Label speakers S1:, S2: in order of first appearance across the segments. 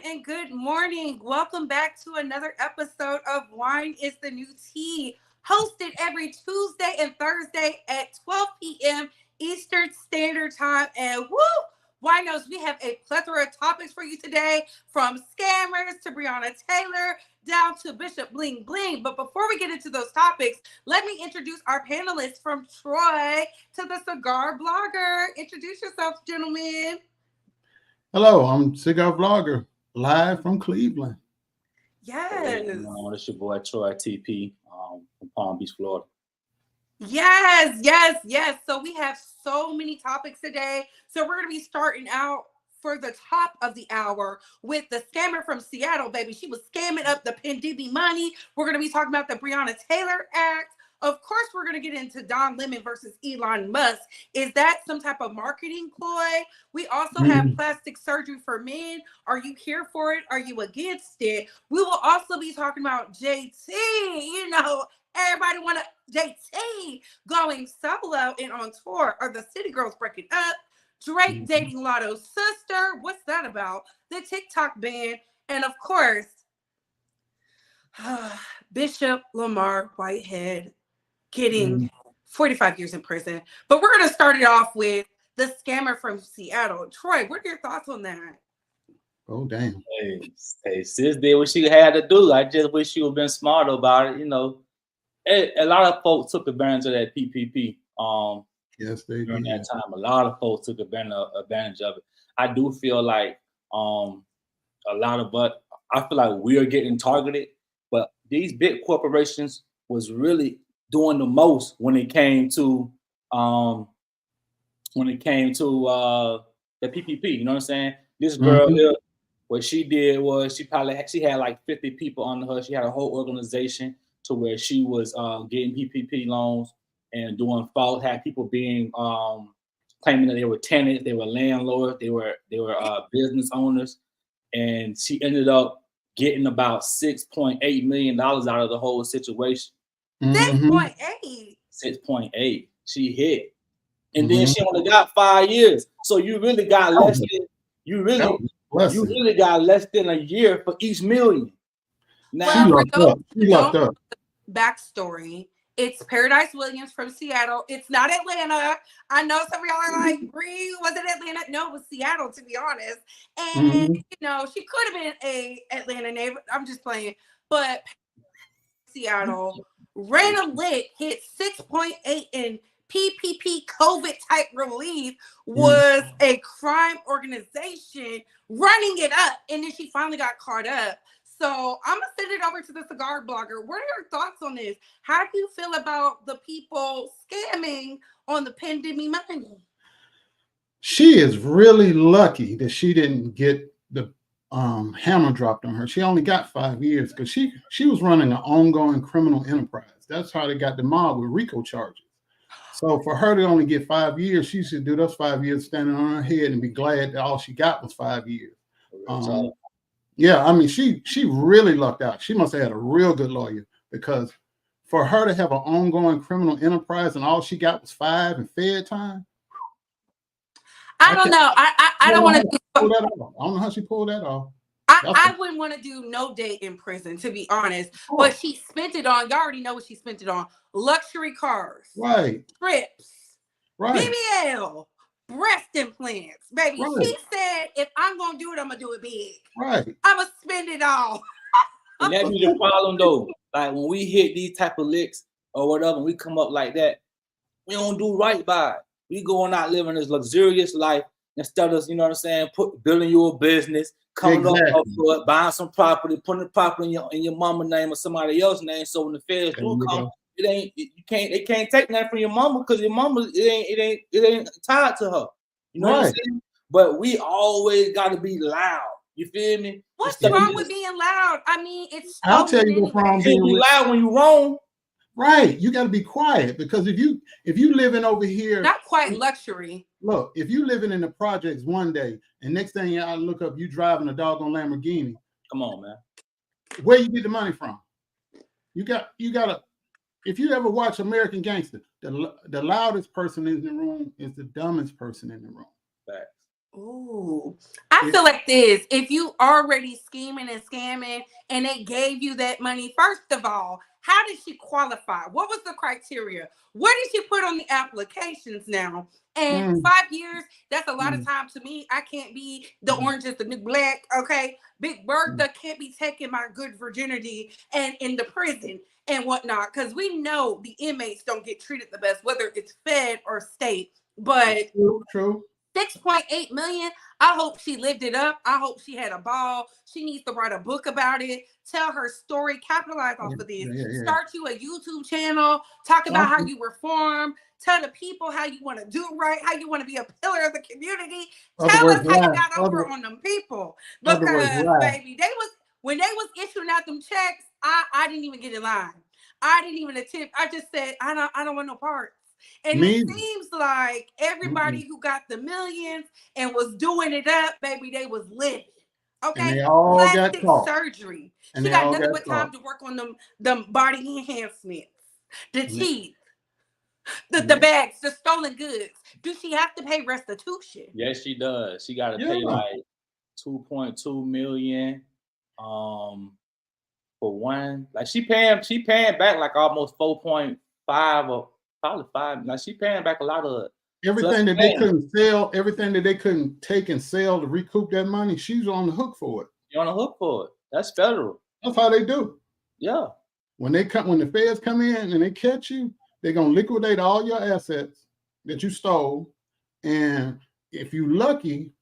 S1: and good morning. Welcome back to another episode of Wine is the New Tea, hosted every Tuesday and Thursday at 12 p.m. Eastern Standard Time. And woo, winos, we have a plethora of topics for you today, from scammers to Breonna Taylor down to Bishop Bling Bling. But before we get into those topics, let me introduce our panelists from Troy to the Cigar blogger. Introduce yourselves, gentlemen.
S2: Hello, I'm Cigar Vlogger, live from Cleveland.
S1: Yes.
S3: It's your boy Troy TP from Palm Beach, Florida.
S1: Yes. So we have so many topics today. So we're going to be starting out for the top of the hour with the scammer from Seattle, baby. She was scamming up the pandemic money. We're going to be talking about the Breonna Taylor Act. Of course, we're going to get into Don Lemon versus Elon Musk. Is that some type of marketing ploy? We also have plastic surgery for men. Are you here for it? Are you against it? We will also be talking about JT. You know, everybody want JT going solo and on tour. Are the City Girls breaking up? Drake dating Latto's sister. What's that about? The TikTok ban. And of course, Bishop Lamar Whitehead getting 45 years in prison. But we're going to start it off with the scammer from Seattle. Troy, what are your thoughts on that?
S2: Oh, damn.
S3: Hey, sis did what she had to do. I just wish she would have been smarter about it. You know, a lot of folks took advantage of that PPP.
S2: Yes, they
S3: during
S2: did.
S3: that time. A lot of folks took advantage of it. I do feel like a lot of us, I feel like we are getting targeted, but these big corporations was really doing the most when it came to the PPP. You know what I'm saying? This girl here, what she did was she had like 50 people under her. She had a whole organization to where she was getting PPP loans and doing false, had people being claiming that they were tenants, they were landlords, they were business owners, and she ended up getting about $6.8 million out of the whole situation.
S1: 6.8.
S3: 6.8. She hit, and then she only got 5 years. So you really got less than you really got less than a year for each million.
S1: Now, for those who don't know the backstory, it's Paradise Williams from Seattle. It's not Atlanta. I know some of y'all are like, Bree, was it Atlanta? No, it was Seattle, to be honest. And, you know, she could have been a Atlanta neighbor. I'm just playing. But Seattle, ran a lit, hit 6.8 in PPP COVID type relief, was a crime organization running it up. And then she finally got caught up. So I'm going to send it over to the Cigar blogger. What are your thoughts on this? How do you feel about the people scamming on the pandemic money?
S2: She is really lucky that she didn't get the hammer dropped on her. She only got 5 years because she was running an ongoing criminal enterprise. That's how they got the mob with RICO charges. So for her to only get 5 years, she should do those 5 years standing on her head and be glad that all she got was 5 years. Yeah, I mean, she really lucked out. She must have had a real good lawyer, because for her to have an ongoing criminal enterprise and all she got was 5 and fed time.
S1: I don't know. I don't want to
S2: pull that off. I don't know how she pulled that off.
S1: I wouldn't want to do no day in prison, to be honest. But she spent it on, y'all already know what she spent it on. Luxury cars.
S2: Right.
S1: Trips.
S2: Right.
S1: BBL. Breast implants. Baby, she said, if I'm going to do it, I'm going to do it big.
S2: Right.
S1: I'm going to spend it all.
S3: And that be the problem, though. Like, when we hit these type of licks or whatever, we come up like that, we don't do right by it. We going out living this luxurious life instead of, you know what I'm saying, building your business, coming up for it, buying some property, putting the property in your mama's name or somebody else's name. So when the feds do come, they can't take that from your mama, because your mama it ain't tied to her. You know what I'm saying? But we always got to be loud. You feel me?
S1: What's wrong with being loud? I mean, it's.
S2: I'll tell you what's wrong
S3: being loud when you're wrong.
S2: Right, you got to be quiet, because if you living over here,
S1: not quite luxury.
S2: Look, if you living in the projects one day and next thing I look up, you driving a doggone Lamborghini.
S3: Come on, man.
S2: Where you get the money from? You gotta. If you ever watch American Gangster, the loudest person in the room is the dumbest person in the room.
S3: Facts.
S1: Ooh, I feel like this. If you already scheming and scamming and they gave you that money, first of all, how did she qualify? What was the criteria? What did she put on the applications now? And 5 years, that's a lot of time to me. I can't be the orange is the new black, okay? Big Bertha can't be taking my good virginity and in the prison and whatnot, because we know the inmates don't get treated the best, whether it's fed or state. But
S2: true.
S1: 6.8 million. I hope she lived it up. I hope she had a ball. She needs to write a book about it, tell her story, capitalize off of this. Start you a YouTube channel, talk about how you reform, tell the people how you want to do right, how you want to be a pillar of the community. Tell us how you got over on them people. Because baby, when they was issuing out them checks, I didn't even get in line. I didn't even attempt. I just said, I don't want no parts. And it seems like everybody who got the millions and was doing it up, baby, they was living. Okay,
S2: and they all
S1: plastic
S2: got caught.
S1: surgery.
S2: And
S1: she got nothing but time to work on them body enhancements, the teeth, the bags, the stolen goods. Do she have to pay restitution?
S3: Yes, she does. She got to pay like 2.2 million. For one, like she paying back like almost 4.5 or probably 5. Like she paying back a lot of it.
S2: Everything that they couldn't sell, everything that they couldn't take and sell to recoup that money, she's on the hook for it.
S3: You're on the hook for it. That's federal.
S2: That's how they do.
S3: Yeah.
S2: When the feds come in and they catch you, they're gonna liquidate all your assets that you stole, and if you're lucky,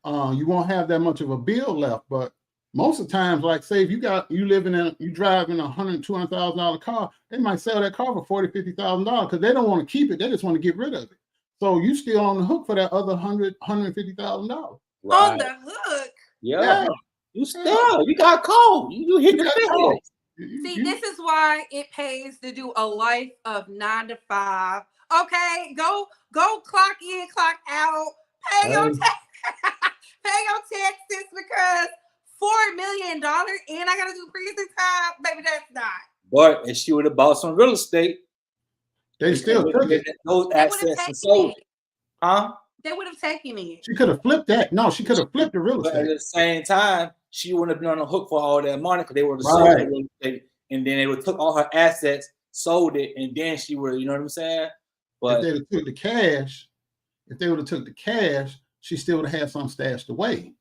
S2: you won't have that much of a bill left. But most of the times, like say if you driving a $100,000, $200,000 car, they might sell that car for $40,000, $50,000 because they don't want to keep it. They just want to get rid of it. So you still on the hook for that other $150,000.
S1: On the hook.
S3: Yeah. You still, you got caught. You hit the head.
S1: See, this is why it pays to do a life of 9 to 5. Okay, go clock in, clock out, pay your taxes because $4 million and I gotta do prison time, baby. That's not.
S3: But if she would have bought some real estate,
S2: they still took it.
S3: Those assets and sold it. Huh?
S1: They would have taken it.
S2: She could have flipped that. No, she could have flipped the real estate.
S3: But at the same time, she wouldn't have been on the hook for all that money because they would have sold the real estate, and then they would have took all her assets, sold it, and then she would, you know what I'm saying? But
S2: if they would have took the cash, she still would have had some stashed away.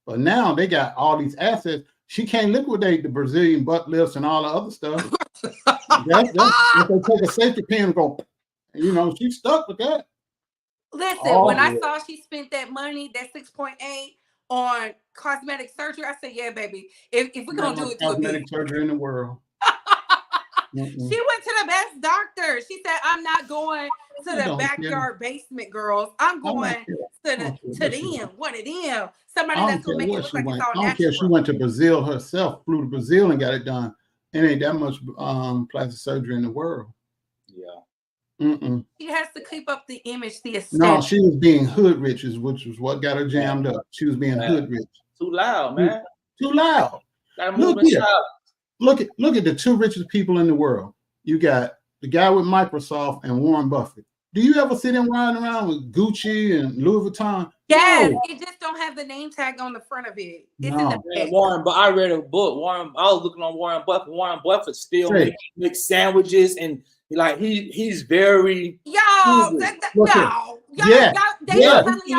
S2: But now they got all these assets. She can't liquidate the Brazilian butt lifts and all the other stuff. If they take a safety pin and go, she's stuck with that.
S1: Listen, when I saw she spent that money, that 6.8 on cosmetic surgery, I said, yeah, baby, if we're going to do it,
S2: cosmetic surgery in the world.
S1: She went to the best doctor. She said, I'm not going to the backyard basement girls. I'm going to them, one of them. Somebody that's going to make it look like it's all natural.
S2: I don't care if she went to Brazil herself, flew to Brazil and got it done. It ain't that much plastic surgery in the world.
S3: Yeah.
S1: She has to keep up the image, the aesthetic.
S2: No, she was being hood rich, which was what got her jammed up. She was being hood rich.
S3: Too loud, man.
S2: Too loud. Look at the two richest people in the world. You got the guy with Microsoft and Warren Buffett. Do you ever see them riding around with Gucci and Louis Vuitton?
S1: Yes, it just don't have the name tag on the front of it. It's in the back.
S3: Warren, but I read a book. I was looking on Warren Buffett. Warren Buffett still makes sandwiches and like he's very
S1: They live in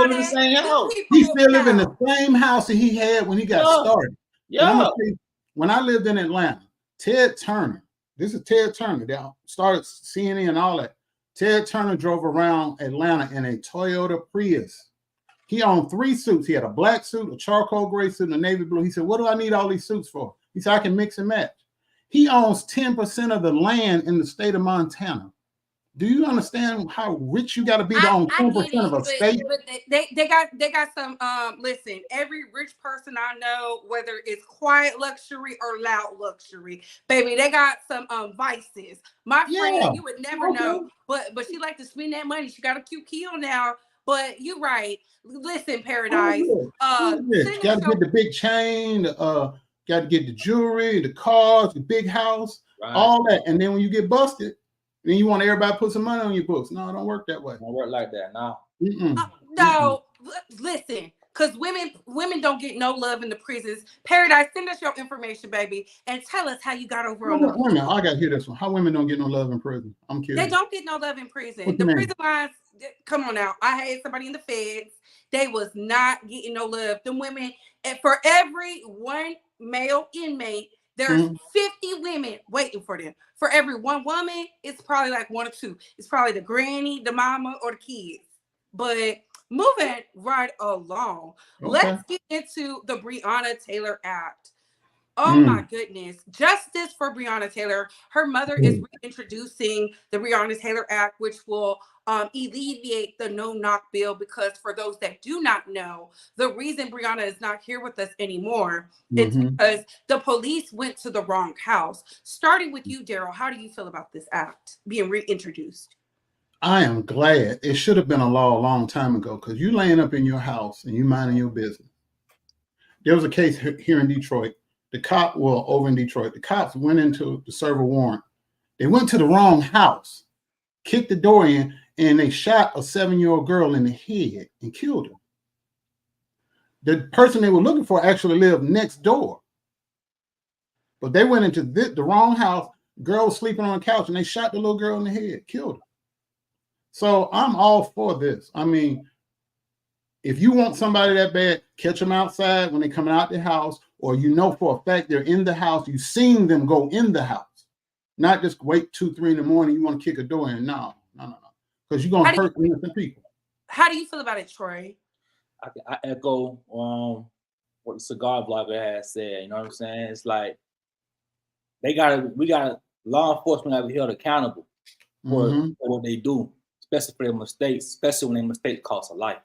S3: the same house.
S2: He still live in the same house that he had when he got started.
S3: Yeah.
S2: When I lived in Atlanta, Ted Turner, this is Ted Turner, they started CNN and all that. Ted Turner drove around Atlanta in a Toyota Prius. He owned 3 suits. He had a black suit, a charcoal gray suit, and a navy blue. He said, what do I need all these suits for? He said, I can mix and match. He owns 10% of the land in the state of Montana. Do you understand how rich you got to be to own 10% of a state?
S1: But they got some. Listen, every rich person I know, whether it's quiet luxury or loud luxury, baby, they got some vices. My friend, you would never know, but she like to spend that money. She got a cute keel now. But you're right. Listen, Paradise.
S2: Got to get the big chain. Got to get the jewelry, the cars, the big house, all that. And then when you get busted, then you want everybody to put some money on your books. No, it don't work that way.
S3: Don't work like that. No.
S1: No, listen, because women don't get no love in the prisons. Paradise, send us your information, baby, and tell us how you got over on the.
S2: Wait a minute, I got to hear this one. How women don't get no love in prison? I'm curious.
S1: They don't get no love in prison.
S2: What
S1: The
S2: you mean?
S1: prison lines, come on now. I had somebody in the feds. They was not getting no love. The women, and for every one male inmate, there's 50 women waiting for them. For every one woman, it's probably like one or two. It's probably the granny, the mama, or the kids. But moving right along, let's get into the Breonna Taylor Act. Oh my goodness. Justice for Breonna Taylor. Her mother is reintroducing the Breonna Taylor Act, which will alleviate the no-knock bill, because for those that do not know, the reason Breonna is not here with us anymore is because the police went to the wrong house. Starting with you, Daryl, how do you feel about this act being reintroduced?
S2: I am glad. It should have been a law a long time ago, because you laying up in your house and you minding your business. There was a case here in Detroit. Over in Detroit, the cops went into to serve a warrant. They went to the wrong house, kicked the door in, and they shot a 7-year-old girl in the head and killed her. The person they were looking for actually lived next door. But they went into the wrong house, girl was sleeping on a couch, and they shot the little girl in the head, killed her. So I'm all for this. I mean, if you want somebody that bad, catch them outside when they come out the house, or you know for a fact they're in the house, you've seen them go in the house. Not just wait 2, 3 in the morning, you want to kick a door in. No. Because you're going to hurt innocent people.
S1: How do you feel about it, Troy?
S3: I echo what the Cigar blogger has said. You know what I'm saying? It's like we got law enforcement got to be held accountable for what they do, especially for their mistakes, especially when their mistakes cost a life.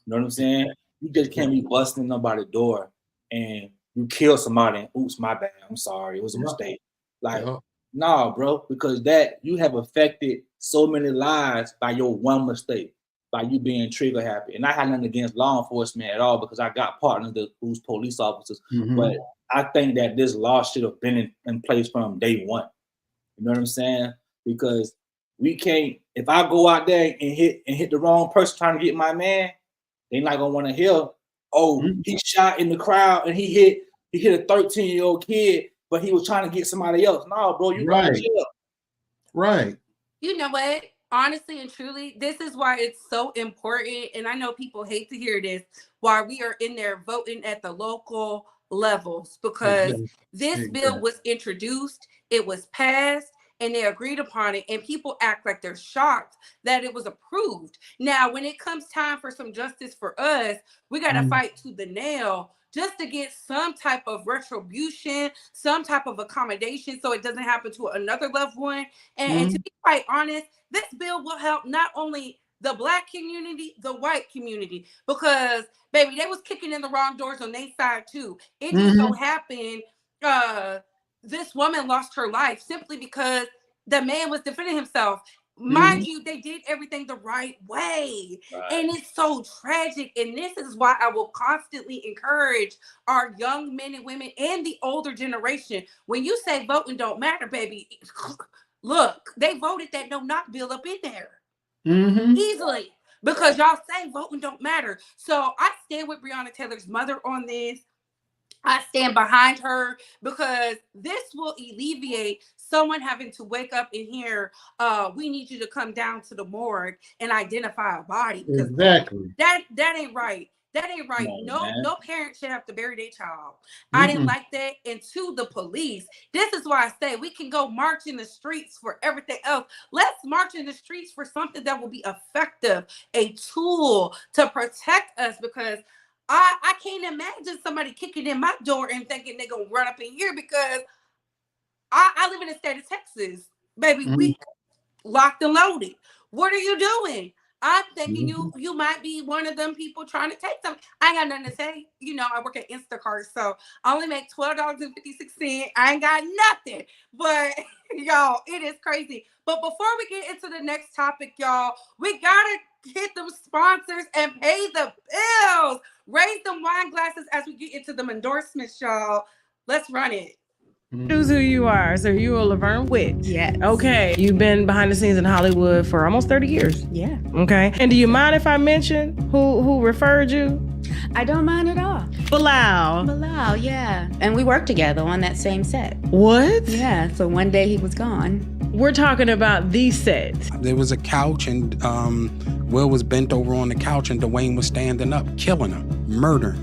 S3: You know what I'm saying? You just can't be busting nobody's door and you kill somebody and oops, my bad, I'm sorry, it was a mistake. Like, nah, bro, because that you have affected so many lives by your one mistake, by you being trigger happy. And I had nothing against law enforcement at all, because I got partners who's police officers. But I think that this law should have been in place from day one. You know what I'm saying? Because we can't, if I go out there and hit the wrong person trying to get my man, they're not gonna want to hear, he shot in the crowd and he hit a 13-year-old kid, but he was trying to get somebody else. No, bro, you going to jail.
S2: Right.
S1: You know what? Honestly and truly, this is why it's so important. And I know people hate to hear this, why we are in there voting at the local levels, because this bill was introduced, it was passed, and they agreed upon it, and people act like they're shocked that it was approved. Now, when it comes time for some justice for us, we got to fight to the nail just to get some type of retribution, some type of accommodation, so it doesn't happen to another loved one. And to be quite honest, this bill will help not only the Black community, the white community, because baby, they was kicking in the wrong doors on their side too. It just so happened this woman lost her life simply because the man was defending himself. Mind you, they did everything the right way. And it's so tragic. And this is why I will constantly encourage our young men and women and the older generation. When you say voting don't matter, baby, look, they voted that no-knock bill up in there easily, because y'all say voting don't matter. So I stand with Breonna Taylor's mother on this. I stand behind her, because this will alleviate someone having to wake up and hear, we need you to come down to the morgue and identify a body.
S2: Exactly.
S1: That ain't right. That ain't right. No parent should have to bury their child. I didn't like that. And to the police, this is why I say we can go march in the streets for everything else. Let's march in the streets for something that will be effective, a tool to protect us, because I can't imagine somebody kicking in my door and thinking they're going to run up in here, because I live in the state of Texas. Baby, we locked and loaded. What are you doing? I'm thinking you might be one of them people trying to take something. I ain't got nothing to say. You know, I work at Instacart, so I only make $12.56. I ain't got nothing. But, y'all, it is crazy. But before we get into the next topic, y'all, we got to hit them sponsors and pay the bills. Raise them wine glasses as we get into them endorsements, y'all. Let's run it.
S4: Who's who you are. So you are Laverne Witt.
S5: Yes.
S4: Okay. You've been behind the scenes in Hollywood for almost 30 years.
S5: Yeah.
S4: Okay. And do you mind if I mention who referred you?
S5: I don't mind at all.
S4: Bilal,
S5: yeah. And we worked together on that same set.
S4: What?
S5: Yeah. So one day he was gone.
S4: We're talking about the set.
S6: There was a couch and Will was bent over on the couch and Dwayne was standing up, killing him. Murder.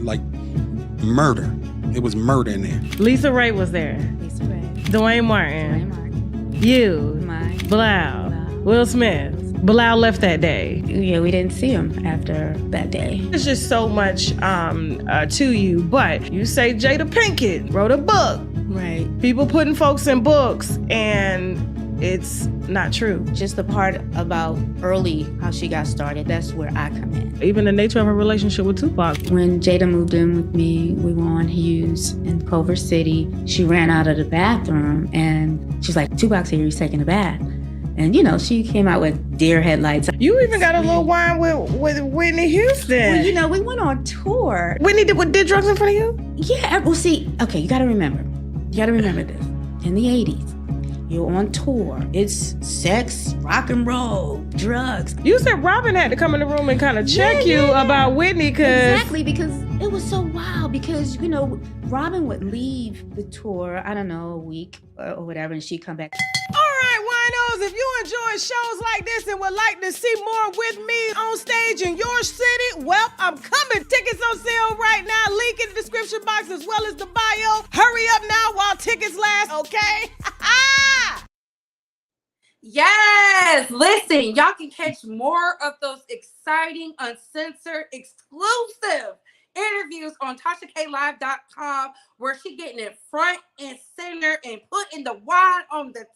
S6: It was murder in there.
S4: Lisa Ray was there.
S5: Lisa Ray.
S4: Dwayne Martin. You. Bilal. Will Smith. Bilal left that day.
S5: Yeah, we didn't see him after that day.
S4: There's just so much to you, but you say Jada Pinkett wrote a book.
S5: Right.
S4: People putting folks in books, and it's not true.
S5: Just the part about early how she got started, that's where I come in.
S4: Even the nature of her relationship with Tupac.
S5: When Jada moved in with me, we were on Hughes in Culver City. She ran out of the bathroom and she's like, Tupac's here, he's taking a bath. And you know, she came out with deer headlights.
S4: You even got a little wine with Whitney Houston.
S5: Well, you know, we went on tour.
S4: Whitney did drugs in front of you?
S5: Yeah, well see, okay, you gotta remember this. In the 80s, you're on tour. It's sex, rock and roll, drugs.
S4: You said Robin had to come in the room and kind of check you about Whitney,
S5: Exactly, because it was so wild. Because, you know, Robin would leave the tour, I don't know, a week or whatever, and she'd come back.
S4: All right, winos, if you enjoy shows like this and would like to see more with me on stage in your city, well, I'm coming. Tickets on sale right now. Link in the description box as well as the bio. Hurry up now while tickets last, okay?
S1: Yes, listen, y'all can catch more of those exciting, uncensored, exclusive interviews on TashaKLive.com, where she getting it front and center and putting the wine on the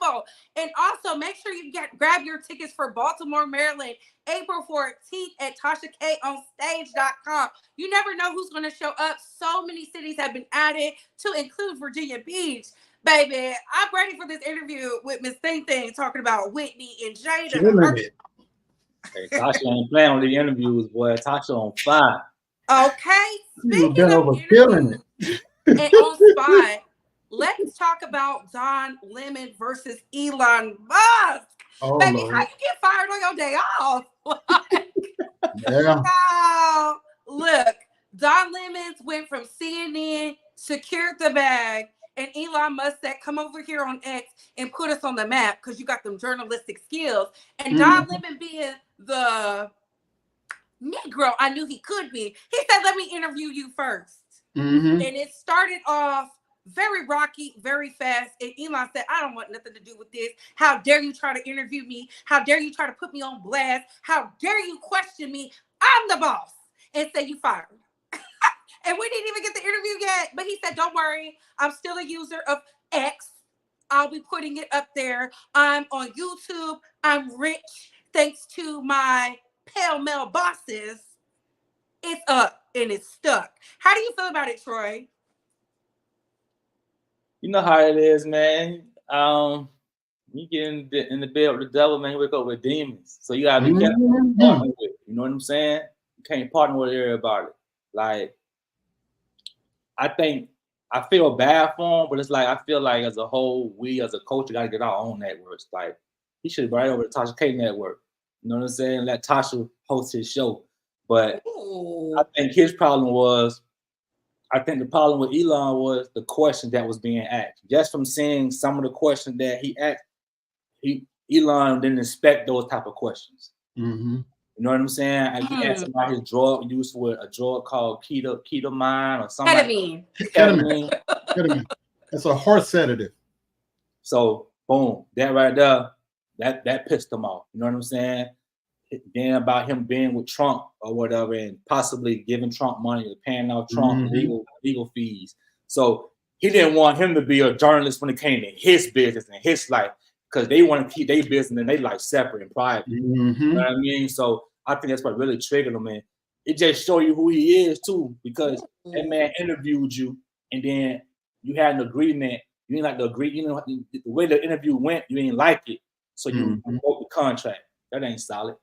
S1: table. And also make sure you grab your tickets for Baltimore, Maryland, April 14th at TashaKOnStage.com. You never know who's going to show up. So many cities have been added to include Virginia Beach. Baby, I'm ready for this interview with Miss Thing Thing talking about Whitney and Jada.
S3: Hey, Tasha ain't playing on the interviews, boy. Tasha on fire.
S1: Okay,
S2: Speaking of killing it.
S1: And on spot, let's talk about Don Lemon versus Elon Musk.
S2: Oh,
S1: baby,
S2: Lord.
S1: how you get fired on your day off?
S2: Yeah.
S1: Wow. Look, Don Lemon went from CNN, secured the bag, and Elon Musk said, come over here on X and put us on the map because you got them journalistic skills. And Don Lemon being the Negro I knew he could be, he said, let me interview you first. And it started off very rocky, very fast. And Elon said, I don't want nothing to do with this. How dare you try to interview me? How dare you try to put me on blast? How dare you question me? I'm the boss. And say you fired. And we didn't even get the interview yet. But he said, don't worry. I'm still a user of X. I'll be putting it up there. I'm on YouTube. I'm rich. Thanks to my pale male bosses. It's up and it's stuck. How do you feel about it, Troy?
S3: You know how it is, man. You get in the bed with the devil, man. You wake up with demons. So you gotta be careful with partner with. You know what I'm saying? You can't partner with everybody. Like, I feel bad for him, but it's like I feel like as a whole, we as a culture gotta get our own networks. Like, he should be right over the Tasha K network. You know what I'm saying? Let Tasha host his show. But I think his problem was, I think the problem with Elon was the question that was being asked. Just from seeing some of the questions that he asked, Elon didn't expect those type of questions. You know what I'm saying? I asked him about his drug use with a drug called ketamine or something.
S2: Ketamine. It's a horse sedative.
S3: So boom, that right there, that pissed him off. You know what I'm saying? Then about him being with Trump or whatever and possibly giving Trump money or paying out Trump legal fees. So he didn't want him to be a journalist when it came to his business and his life, because they want to keep their business and their life separate and private. You know what I mean? So I think that's what really triggered him. And it just show you who he is too, because that man interviewed you and then you had an agreement. You didn't like the agree, you know, the way the interview went, you didn't like it. So you broke the contract. That ain't solid.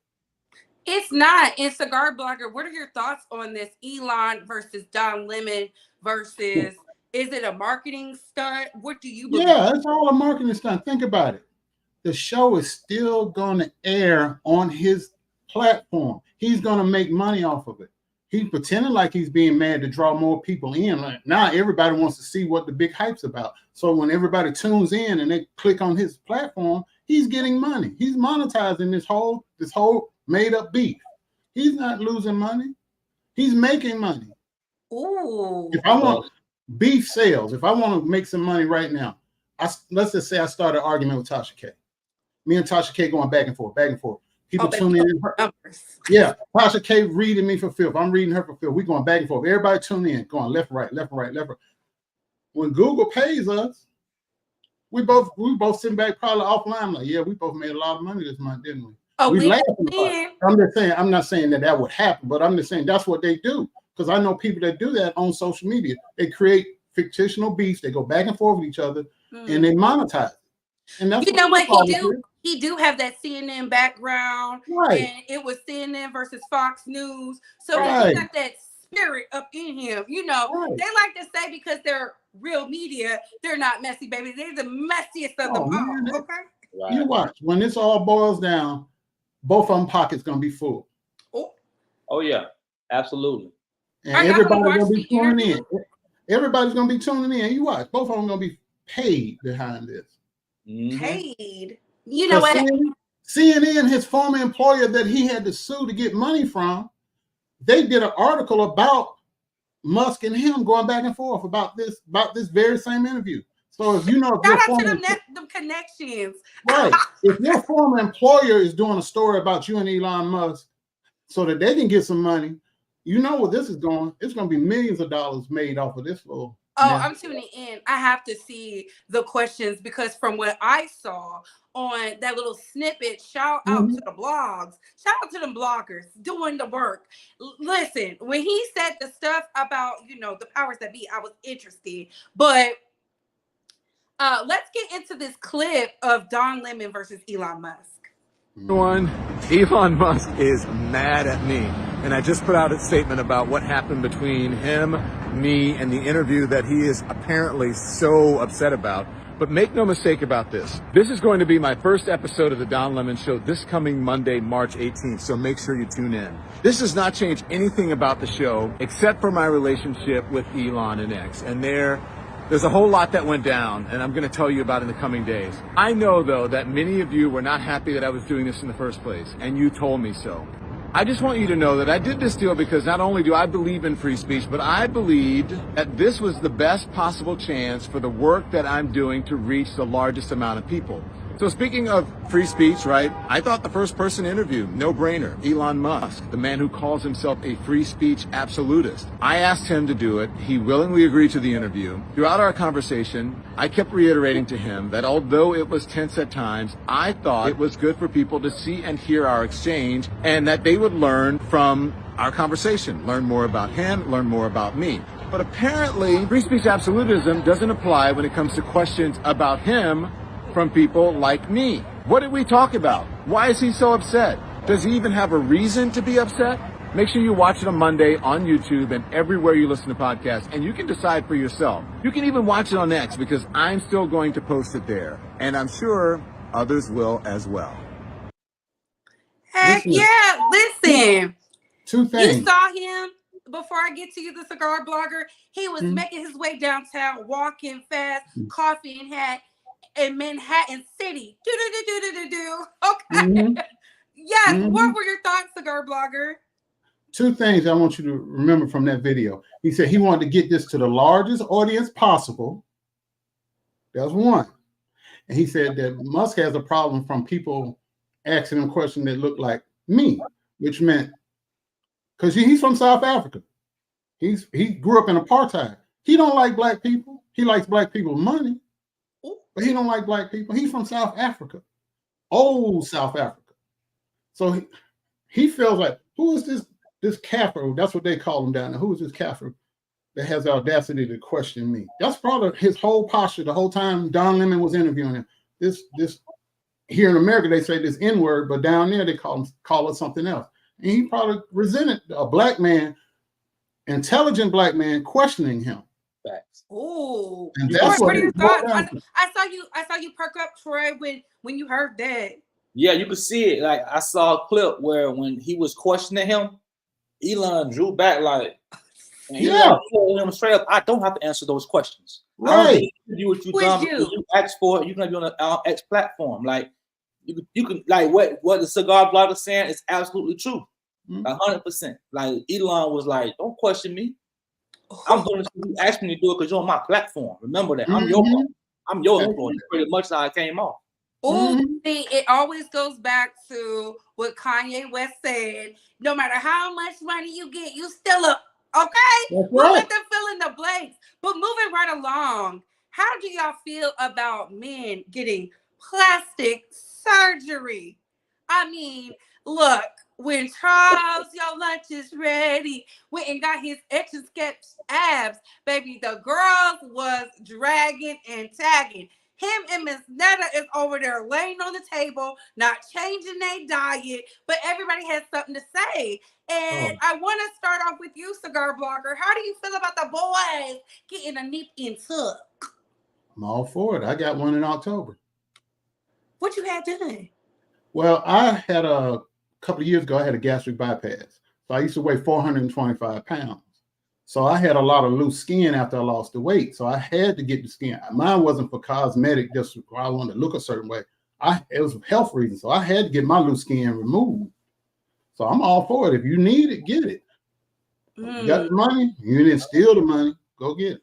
S1: It's not. And Cigar Blogger, what are your thoughts on this Elon versus Don Lemon versus Is it a marketing stunt? What do you believe?
S2: Yeah, it's all a marketing stunt. Think about it. The show is still going to air on his platform. He's going to make money off of it. He's pretending like he's being mad to draw more people in. Like, now everybody wants to see what the big hype's about. So when everybody tunes in and they click on his platform, he's getting money. He's monetizing this whole made up beef. He's not losing money. He's making money.
S1: Ooh.
S2: If I want beef sales, if I want to make some money right now, let's just say I start an argument with Tasha K. Me and Tasha K going back and forth, back and forth. People tune in. Yeah, Tasha K reading me for filth. I'm reading her for filth. We're going back and forth. Everybody tune in, going left, right, left, right, left, right. When Google pays us, we both sitting back probably offline like, yeah, we both made a lot of money this month, didn't we?
S1: Oh,
S2: we laughing about it. I'm just saying, I'm not saying that would happen, but I'm just saying that's what they do. Because I know people that do that on social media. They create fictional beefs. They go back and forth with each other, and they monetize it. And that's
S1: what he do. He do have that CNN background, right? And it was CNN versus Fox News, so he got that spirit up in him. They like to say because they're real media, they're not messy, baby. They're the messiest of them all. Okay,
S2: right. You watch when this all boils down, both of them pockets gonna be full.
S3: Oh yeah, absolutely.
S2: And everybody's gonna be tuning in. Everybody's gonna be tuning in. You watch, both of them gonna be paid behind this.
S1: Mm-hmm. Paid. You know what?
S2: CNN, his former employer that he had to sue to get money from, they did an article about Musk and him going back and forth about this very same interview. So if you know,
S1: shout out to them connections,
S2: right? If your former employer is doing a story about you and Elon Musk, so that they can get some money, you know where this is going. It's going to be millions of dollars made off of this little.
S1: I'm tuning in. I have to see the questions because from what I saw on that little snippet, shout out to the blogs, shout out to them bloggers doing the work. Listen, when he said the stuff about, the powers that be, I was interested. But let's get into this clip of Don Lemon versus Elon Musk.
S7: Everyone, Elon Musk is mad at me. And I just put out a statement about what happened between him, me, and the interview that he is apparently so upset about. But make no mistake about this. This is going to be my first episode of the Don Lemon Show this coming Monday, March 18th. So make sure you tune in. This does not change anything about the show except for my relationship with Elon and X. And there's a whole lot that went down, and I'm going to tell you about in the coming days. I know, though, that many of you were not happy that I was doing this in the first place, and you told me so. I just want you to know that I did this deal because not only do I believe in free speech, but I believed that this was the best possible chance for the work that I'm doing to reach the largest amount of people. So speaking of free speech, right, I thought the first person interviewed, no brainer, Elon Musk, the man who calls himself a free speech absolutist. I asked him to do it. He willingly agreed to the interview. Throughout our conversation, I kept reiterating to him that although it was tense at times, I thought it was good for people to see and hear our exchange and that they would learn from our conversation, learn more about him, learn more about me. But apparently, free speech absolutism doesn't apply when it comes to questions about him from people like me. What did we talk about? Why is he so upset? Does he even have a reason to be upset? Make sure you watch it on Monday on YouTube and everywhere you listen to podcasts, and you can decide for yourself. You can even watch it on X because I'm still going to post it there, and I'm sure others will as well.
S1: Heck yeah, listen.
S2: Two things.
S1: You saw him before I get to you, the cigar blogger. He was making his way downtown, walking fast, coffee in hat, in Manhattan City. Okay. Yes. What were your thoughts, cigar blogger?
S2: Two things I want you to remember from that video. He said he wanted to get this to the largest audience possible. That's one. And he said that Musk has a problem from people asking him questions that look like me, which meant because he's from South Africa. He grew up in apartheid. He don't like black people. He likes black people's money. But he don't like black people. He's from South Africa, old South Africa. So he feels like, who is this kafir? That's what they call him down there. Who is this kafir that has the audacity to question me? That's probably his whole posture the whole time Don Lemon was interviewing him. This here in America they say this N-word, but down there they call it something else. And he probably resented a black man, intelligent black man, questioning him.
S3: Facts.
S1: Oh,
S2: And
S3: You
S2: that's
S1: what
S2: what
S1: are
S2: it
S1: your
S2: boiled
S1: thoughts?
S2: down to.
S1: I saw you perk up, Troy, when you heard that.
S3: Yeah, you could see it. Like I saw a clip where when he was questioning him, Elon drew back like, and
S2: Yeah,
S3: Elon told him straight up, I don't have to answer those questions. I don't
S2: right.
S3: need to do what you
S1: Who is
S3: done because
S1: you?
S3: you asked for it. You're gonna be on the X platform. Like you can like what the cigar blogger saying is absolutely true.
S2: Mhm.
S3: 100%. Like Elon was like, don't question me. I'm doing this because you asked me to do it because you're on my platform. Remember that. I'm your boss.
S2: Mhm.
S3: I'm your
S2: That's
S3: employee.
S2: it.
S3: Pretty much how I came off.
S1: Oh,
S2: Mhm.
S1: see, it always goes back to what Kanye West said. No matter how much money you get, you still up. Okay?
S2: That's
S1: We'll
S2: right.
S1: let them fill in the blanks. But moving right along, how do y'all feel about men getting plastic surgery? I mean, look, when Charles, your lunch is ready, went and got his etch and sketch abs, baby, the girls was dragging and tagging. Him and Miss Netta is over there laying on the table, not changing their diet, but everybody has something to say. And
S2: Oh,
S1: I want to start off with you, Cigar Blogger. How do you feel about the boys getting a nip in tuck?
S2: I'm all for it. I got one in October.
S1: What you had done?
S2: Well, I had a couple of years ago, I had a gastric bypass. So I used to weigh 425 pounds. So I had a lot of loose skin after I lost the weight. So I had to get the skin. Mine wasn't for cosmetic, just I wanted to look a certain way. It was for health reasons. So I had to get my loose skin removed. So I'm all for it. If you need it, get it. You got the money, you didn't steal the money, go get it.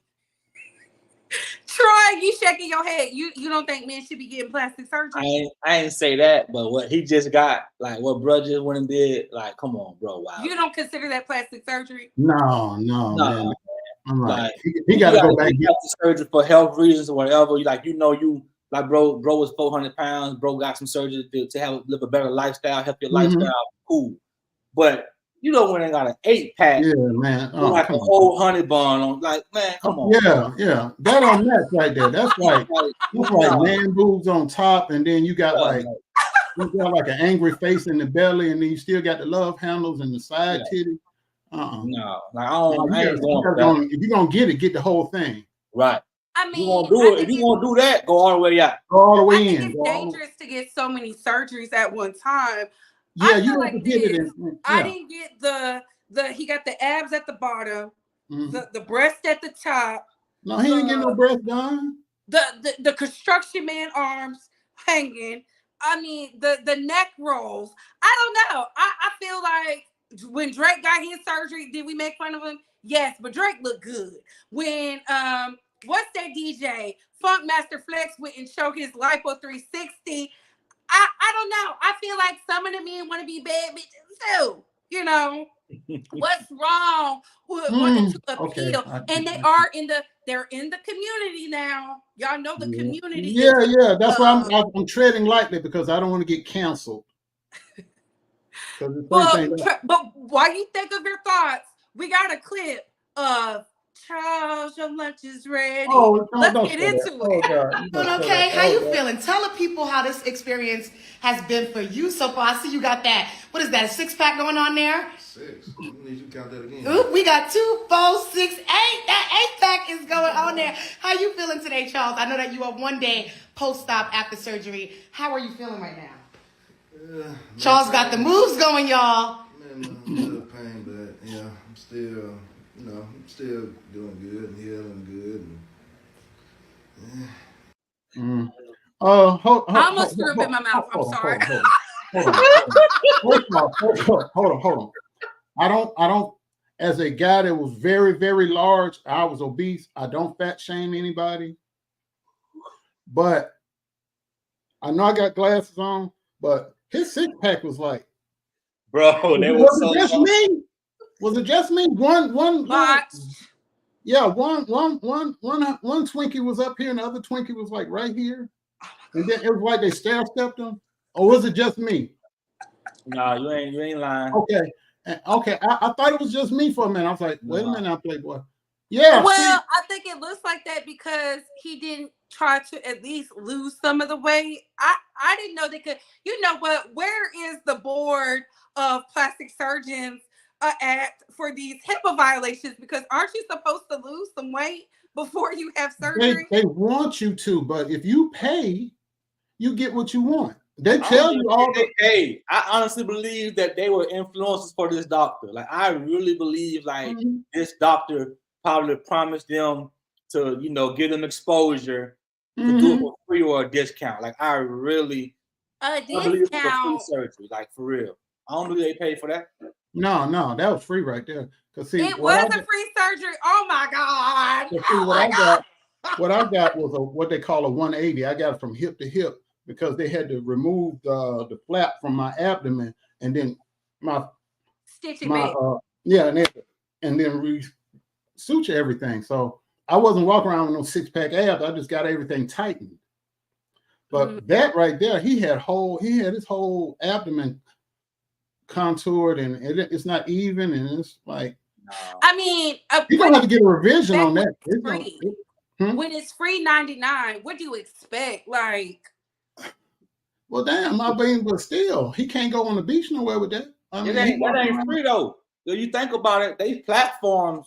S1: Troy, you shaking your head. You don't think men should be getting plastic surgery?
S3: I ain't say that, but what he just got, like what bro just went and did, like, come on, bro. Wow.
S1: You don't consider that plastic surgery?
S2: No,
S3: Nah,
S2: man. I'm like,
S3: like
S2: he got to go back.
S3: You got the surgery for health reasons or whatever. You like, you like, bro was 400 pounds. Bro got some surgery to live a better lifestyle, healthier lifestyle. Cool, but you know when they got an 8-pack,
S2: Yeah, man.
S3: oh, like a whole honey bun on, like, man, come on.
S2: Yeah. That don't match right there. That's like man boobs on top, and then you got like an angry face in the belly, and then you still got the love handles and the side titty.
S3: No, like I ain't going for that.
S2: If you're gonna get the whole thing.
S3: Right.
S1: I mean,
S3: you gonna do it. If you gonna do that, go all the way out.
S2: Go all the way in.
S1: I think it's dangerous to get so many surgeries at one time.
S2: Yeah, you have to get it in. Yeah.
S1: I didn't get the he got the abs at the bottom, the breast at the top.
S2: No, he didn't get no breast done.
S1: The construction man arms hanging. I mean, the neck rolls. I don't know. I feel like when Drake got his surgery, did we make fun of him? Yes, but Drake looked good. When what's that DJ? Funk Master Flex went and showed his lipo 360. I don't know. I feel like some of the men want to be bad bitches too. You know, what's wrong with wanting to appeal? Okay. And they're in the community now. Y'all know the community.
S2: Yeah. That's why I'm treading lightly because I don't want to get canceled.
S1: But while you think of your thoughts, we got a clip of Charles, your lunch is ready. Let's get into it.
S4: Okay, how you feeling? Tell the people how this experience has been for you so far. I see you got that. What is that? A 6-pack going on there?
S8: 6. You need to count that again.
S4: Ooh, we got 2, 4, 6, 8. That 8-pack is going on there. How you feeling today, Charles? I know that you are one day post-op after surgery. How are you feeling right now? Charles got the moves going, y'all.
S8: Man, I'm a little pain, but yeah, I'm still. I'm still doing good and healing good.
S1: I almost threw up in my mouth. I'm sorry.
S2: Hold on. I don't. As a guy that was very, very large, I was obese. I don't fat shame anybody, but I know I got glasses on. But his 6-pack was like,
S3: bro, they was so
S2: just me. Was it just me? One. Yeah, one Twinkie was up here, and the other Twinkie was like right here, and then it was like they stair-stepped them. Or was it just me?
S3: No, you ain't lying.
S2: Okay. I thought it was just me for a minute. I was like, wait a minute, now, Playboy. Yeah.
S1: Well, I think it looks like that because he didn't try to at least lose some of the weight. I didn't know they could. You know what? Where is the board of plastic surgeons? an act for these HIPAA violations? Because aren't you supposed to lose some weight before you have surgery?
S2: They want you to, but if you pay, you get what you want. They tell you all the.
S3: Hey, I honestly believe that they were influencers for this doctor. Like, I really believe like this doctor probably promised them to, you know, give them exposure to do it for free or a discount. Like, I really
S1: a
S3: I believe it was a free
S1: discount.
S3: surgery, like for real. I don't believe they paid for that.
S2: No, that was free right there. Cause see,
S1: It was a free surgery. Oh my God.
S2: What I got was what they call a 180. I got it from hip to hip because they had to remove the flap from my abdomen and then
S1: stitch it back.
S2: and then suture everything. So I wasn't walking around with no 6-pack abs. I just got everything tightened. But that right there, he had his whole abdomen contoured, and it's not even, and it's like.
S1: I mean,
S2: you're gonna have to get a revision on that.
S1: When it's free $99, what do you expect? Like,
S2: well, damn, but still, he can't go on the beach nowhere with that. I mean,
S3: that ain't free though. So you think about it, these platforms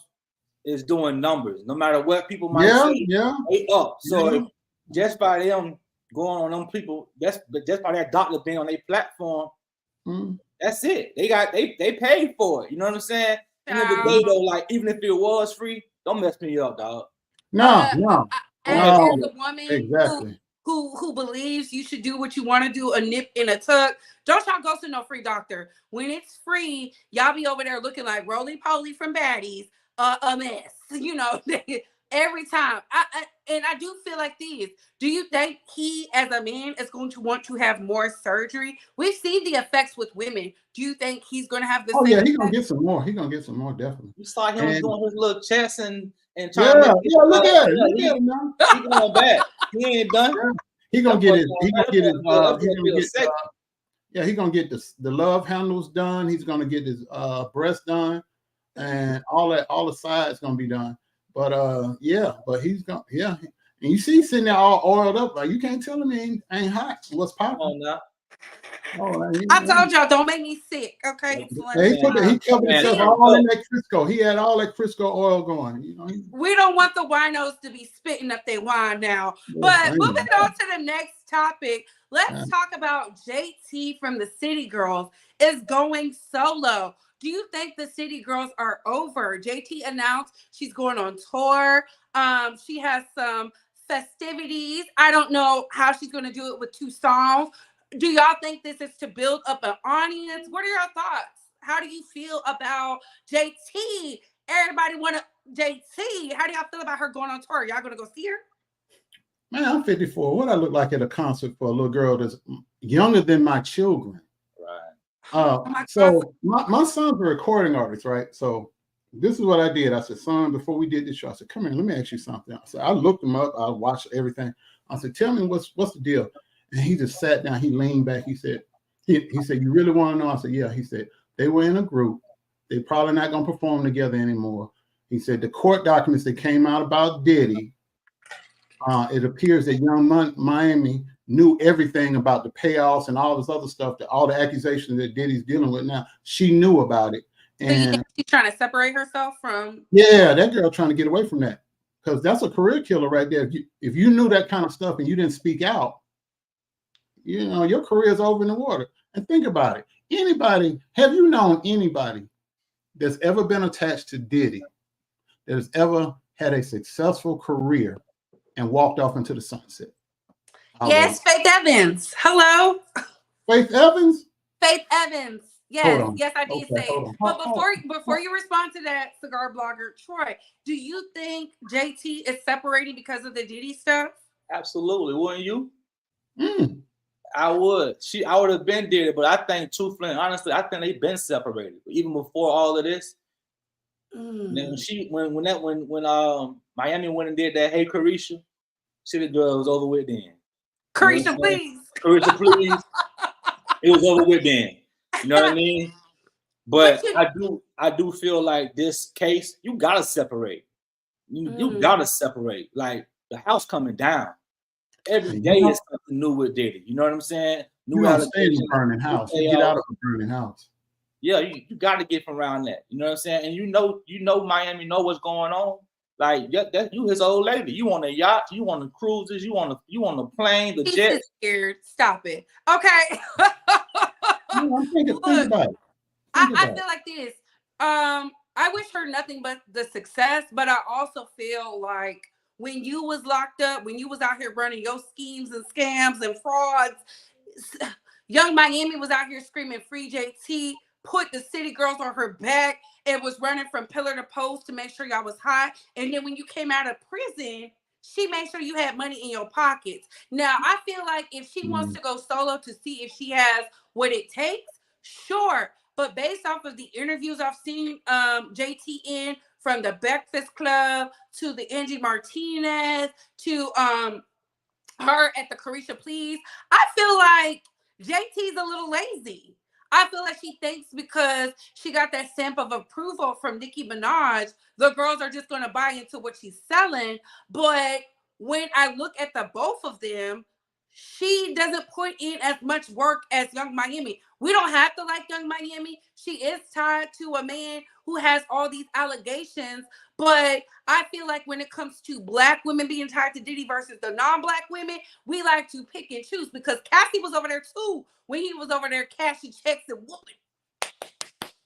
S3: is doing numbers. No matter what people might say, they up. So just by them going on them people, just by that doctor being on their platform, that's it. They paid for it. You know what I'm saying? End of the day though, like even if it was free, don't mess me up, dog.
S2: No.
S1: As a woman
S2: exactly.
S1: who believes you should do what you want to do, a nip and a tuck, don't y'all go to no free doctor. When it's free, y'all be over there looking like roly poly from Baddies, a mess. You know, every time. I do feel like this. Do you think he, as a man, is going to want to have more surgery? We've seen the effects with women. Do you think he's going to have the same?
S2: Oh yeah, he's gonna get some more. He's gonna get some more, definitely.
S3: You saw him doing his little chest and
S2: trying to look at him now.
S3: He going back. He ain't done.
S2: He's gonna get his. He's gonna get the love handles done. He's gonna get his breast done, and all the sides gonna be done. But but he's gonna and you see he's sitting there all oiled up. Like you can't tell him he ain't hot. What's popping?
S1: I told y'all, don't make me sick. Okay.
S2: He covered himself all in that Crisco. He had all that Crisco oil going. You know.
S1: We don't want the winos to be spitting up their wine now. But moving on to the next topic, let's talk about JT from the City Girls is going solo. Do you think the City Girls are over? JT announced she's going on tour. She has some festivities. I don't know how she's going to do it with 2 songs. Do y'all think this is to build up an audience? What are your thoughts? How do you feel about JT? Everybody want JT. How do y'all feel about her going on tour? Y'all gonna go see her?
S2: Man, I'm 54. What I look like at a concert for a little girl that's younger than my children. Right. So my son's a recording artist, right? So this is what I did. I said, son, before we did this show, I said, come here, let me ask you something. I said, I looked him up. I watched everything. I said, tell me what's the deal? And he just sat down. He leaned back. He said, you really want to know? I said, yeah. He said, they were in a group. They're probably not going to perform together anymore. He said, the court documents that came out about Diddy, it appears that Young Miami knew everything about the payoffs and all this other stuff, all the accusations that Diddy's dealing with now. She knew about it. And
S1: so you think she's trying to separate herself from?
S2: Yeah, that girl trying to get away from that. Because that's a career killer right there. If you knew that kind of stuff and you didn't speak out, you know, your career is over in the water. And think about it. Have you known anybody that's ever been attached to Diddy that has ever had a successful career and walked off into the sunset?
S1: Yes, Faith Evans. Hello.
S2: Faith Evans?
S1: Faith Evans. Yes, I did say it. But before you respond to that, Cigar blogger Troy, do you think JT is separating because of the Diddy stuff?
S3: Absolutely. Wouldn't you? I would. I would have been Diddy, but I think truthfully and honestly, I think they've been separated even before all of this. Then when Miami went and did that, hey Carisha, City Girl was over with then.
S1: Carisha, please.
S3: Carisha, please. It was over with then. You know what I mean? But I do feel like this case, you gotta separate. You gotta separate. Like the house coming down. Every day is something new with Diddy. You know what I'm saying?
S2: You don't stay in a burning house. You get out of a burning house.
S3: Yeah, you got to get from around that. You know what I'm saying? And you know Miami know what's going on. Like that you his old lady. You on a yacht, you on the cruises, you on the plane, the jet.
S1: Scared. Stop it. Okay.
S2: I'm thinking,
S1: Look,
S2: think about it.
S1: I feel like this. I wish her nothing but the success, but I also feel like when you was locked up, when you was out here running your schemes and scams and frauds, Young Miami was out here screaming free JT, put the city girls on her back, and was running from pillar to post to make sure y'all was hot. And then when you came out of prison, she made sure you had money in your pockets. Now, I feel like if she wants to go solo to see if she has what it takes, sure. But based off of the interviews I've seen JT in, from the Breakfast Club to the Angie Martinez to her at the Carisha Please, I feel like JT's a little lazy. I feel like she thinks because she got that stamp of approval from Nicki Minaj, the girls are just going to buy into what she's selling. But when I look at the both of them, she doesn't put in as much work as Young Miami. We don't have to like Young Miami. She is tied to a man who has all these allegations. But I feel like when it comes to Black women being tied to Diddy versus the non-Black women, we like to pick and choose, because Cassie was over there too when he was over there cashing checks and whooping.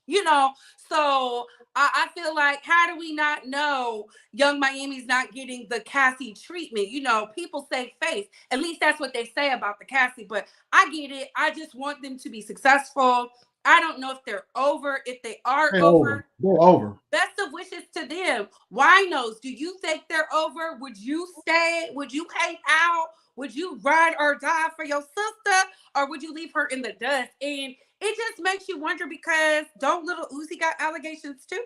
S1: You know, so I feel like, how do we not know Young Miami's not getting the Cassie treatment? You know, people say face. At least that's what they say about the Cassie, but I get it. I just want them to be successful. I don't know if they're over. If they are over,
S2: they're over.
S1: Best of wishes to them. Winos, do you think they're over? Would you stay? Would you hang out? Would you ride or die for your sister? Or would you leave her in the dust? And it just makes you wonder, because don't Little Uzi got allegations too?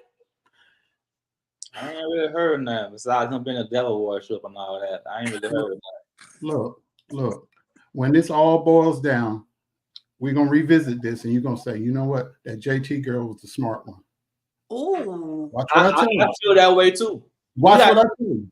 S3: I ain't really heard nothing besides him being a devil worship and all that. I ain't really heard nothing.
S2: Look. When this all boils down, we're gonna revisit this, and you're gonna say, you know what, that JT girl was the smart one.
S1: Ooh.
S2: Watch what I
S3: feel that way too.
S2: Watch what I tell you.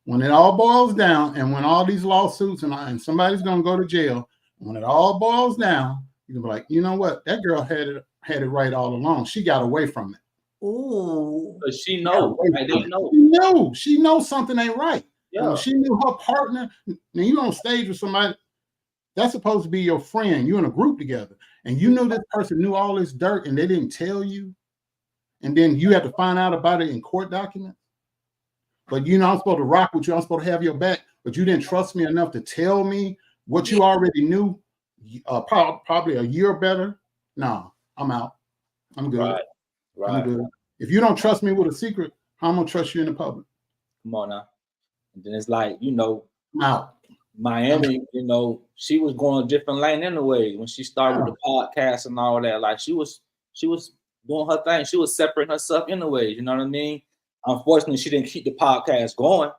S2: When it all boils down, and when all these lawsuits and somebody's gonna go to jail, when it all boils down, you can be like, you know what, that girl had it right all along. She got away from it.
S3: Ooh. But she knows. Like, they know.
S2: She knows something ain't right.
S3: Yeah.
S2: When she knew her partner. Now you on stage with somebody that's supposed to be your friend. You're in a group together, and you knew this person knew all this dirt, and they didn't tell you, and then you had to find out about it in court documents. But you know, I'm supposed to rock with you. I'm supposed to have your back, but you didn't trust me enough to tell me what you already knew. Probably a year better. No, I'm out. I'm good.
S3: Right.
S2: I'm good. If you don't trust me with a secret, how am I gonna trust you in the public?
S3: Come on now. And then it's like, you know,
S2: I'm out.
S3: Miami, you know, she was going a different lane anyway when she started with the podcast and all that. Like she was doing her thing. She was separating herself anyway. You know what I mean? Unfortunately, she didn't keep the podcast going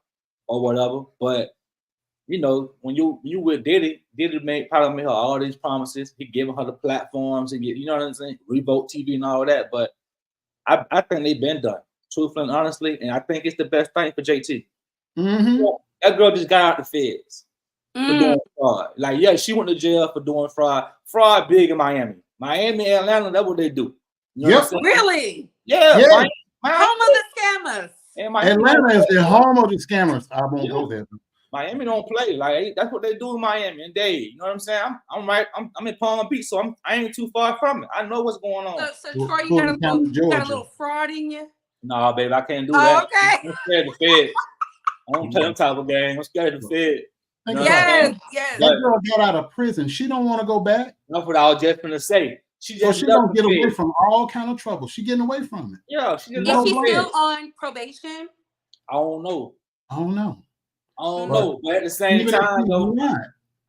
S3: or whatever. But you know, when you with Diddy probably made her all these promises. He giving her the platforms and you know what I'm saying, Revolt TV and all that. But I think they've been done, truthfully and honestly, and I think it's the best thing for JT.
S2: Mm-hmm.
S3: That girl just got out the feds. For doing fraud. Like, yeah, she went to jail for doing fraud. Fraud big in Miami. Miami, Atlanta, that's what they do. You know what I'm
S1: Really?
S3: Yeah.
S1: Home of the scammers.
S2: Atlanta is the home of the scammers. I won't go there.
S3: Miami don't play. Like, that's what they do in Miami and Dade. You know what I'm saying? I'm right. I'm in Palm Beach, so I ain't too far from it. I know what's going on.
S1: So Troy, you got a little fraud in you?
S3: Nah, baby, I can't do that.
S1: Okay.
S3: I'm scared of the Fed. I don't play them type of game. I'm scared of the Fed.
S1: Yes.
S2: That girl got out of prison. She don't want to go back.
S3: That's what I was just gonna say. She
S2: don't get away from all kind of trouble. She getting away from it.
S3: Yeah,
S1: is she still on probation?
S3: I don't know. But at the same time, though,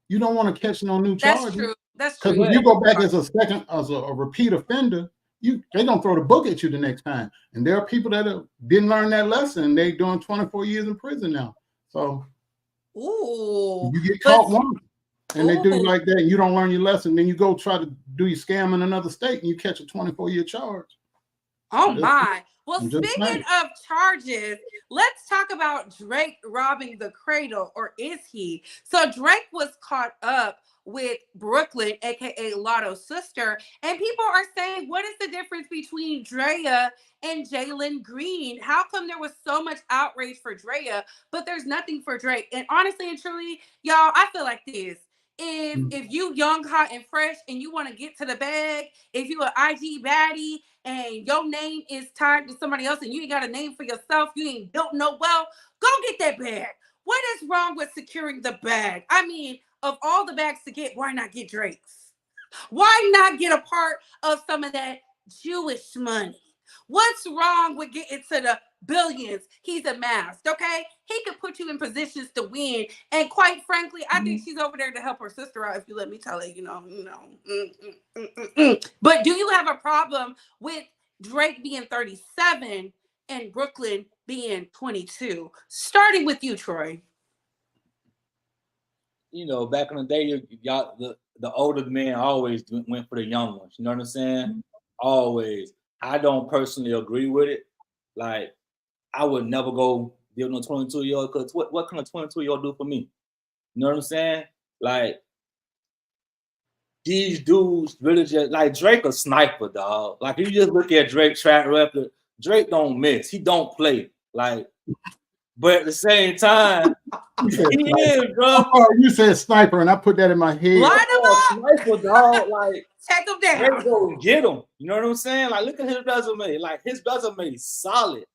S2: you don't want to catch no new charges.
S1: That's true.
S2: Because if you go back as a repeat offender, they're gonna throw the book at you the next time. And there are people that didn't learn that lesson. And they doing 24 years in prison now. So.
S1: Ooh,
S2: you get caught once and they do you like that, and you don't learn your lesson, then you go try to do your scam in another state and you catch a 24-year charge.
S1: Oh my. Well, speaking of charges, let's talk about Drake robbing the cradle, or is he? So Drake was caught up with Brooklyn, aka Latto's sister, and people are saying, what is the difference between Drea and Jalen Green? How come there was so much outrage for Drea, but there's nothing for Drake? And honestly and truly, y'all, I feel like this. If you young, hot, and fresh, and you want to get to the bag, if you an IG baddie and your name is tied to somebody else and you ain't got a name for yourself, you ain't built no well, go get that bag. What is wrong with securing the bag? I mean, of all the bags to get, why not get Drake's? Why not get a part of some of that Jewish money? What's wrong with getting to the billions he's amassed, okay? He could put you in positions to win. And quite frankly, I think she's over there to help her sister out, if you let me tell it, But do you have a problem with Drake being 37 and Brooklyn being 22? Starting with you, Troy.
S3: Back in the day, y'all, the older men always went for the young ones. You know what I'm saying? Always. I don't personally agree with it. Like, I would never go deal with a 22-year-old, because what can a 22-year-old do for me? You know what I'm saying? Like, these dudes really just, like, Drake a sniper, dog. Like, if you just look at Drake's track record, Drake don't miss. He don't play. Like, but at the same time, he is, bro.
S2: Oh, you said sniper, and I put that in my head.
S1: Line him up.
S3: Sniper, dog. Like,
S1: check him down.
S3: Drake go get him. You know what I'm saying? Like, look at his resume. Like, his resume is solid.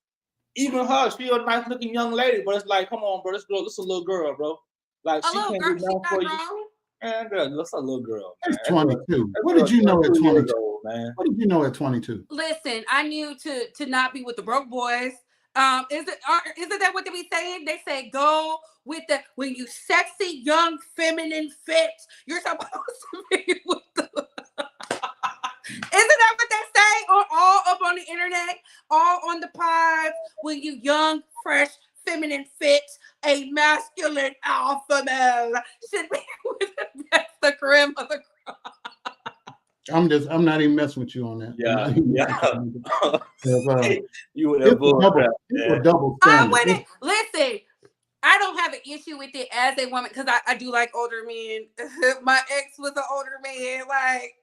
S3: Even her, she a nice looking young lady, but it's like, come on, bro, this is a little girl, bro. Like, she can't do nothing for you. Man, girl, that's a little girl.
S2: It's 22. What did you know at 22, man? What did you know at 22?
S1: Listen, I knew to not be with the broke boys. Isn't that what they be saying? They say go with when you sexy, young, feminine, fit, you're supposed to be with the. Isn't that what they say? All up on the internet, all on the pods. When you young, fresh, feminine, fit, a masculine alpha male should be with the creme of the crop.
S2: I'm not even messing with you on that.
S3: Yeah. You would
S2: have double standard.
S1: Listen, I don't have an issue with it as a woman, because I do like older men. My ex was an older man. Like,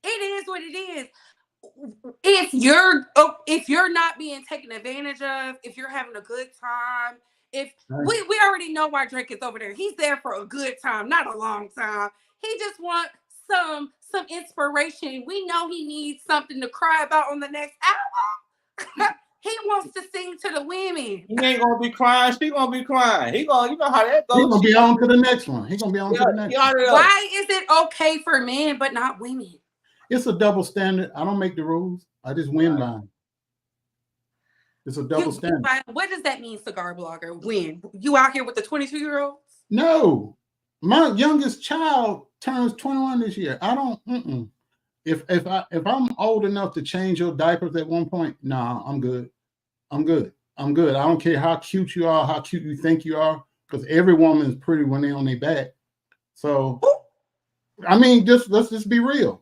S1: it is what it is. If you're not being taken advantage of, if you're having a good time, we already know why Drake is over there. He's there for a good time, not a long time. He just wants some inspiration. We know he needs something to cry about on the next album. He wants to sing to the women.
S3: He ain't gonna be crying. She gonna be crying. You know how that goes.
S2: He's gonna be on to the next one. He's gonna be on to the next one.
S1: Why is it okay for men but not women?
S2: It's a double standard. I don't make the rules. I just win by them. It's a double standard.
S1: What does that mean, Cigar Blogger? Win? You out here with the 22-year-olds?
S2: No. My youngest child turns 21 this year. I don't. If I'm old enough to change your diapers at one point, nah, I'm good. I'm good. I don't care how cute you are, how cute you think you are, because every woman is pretty when they're on their back. So, I mean, let's just be real.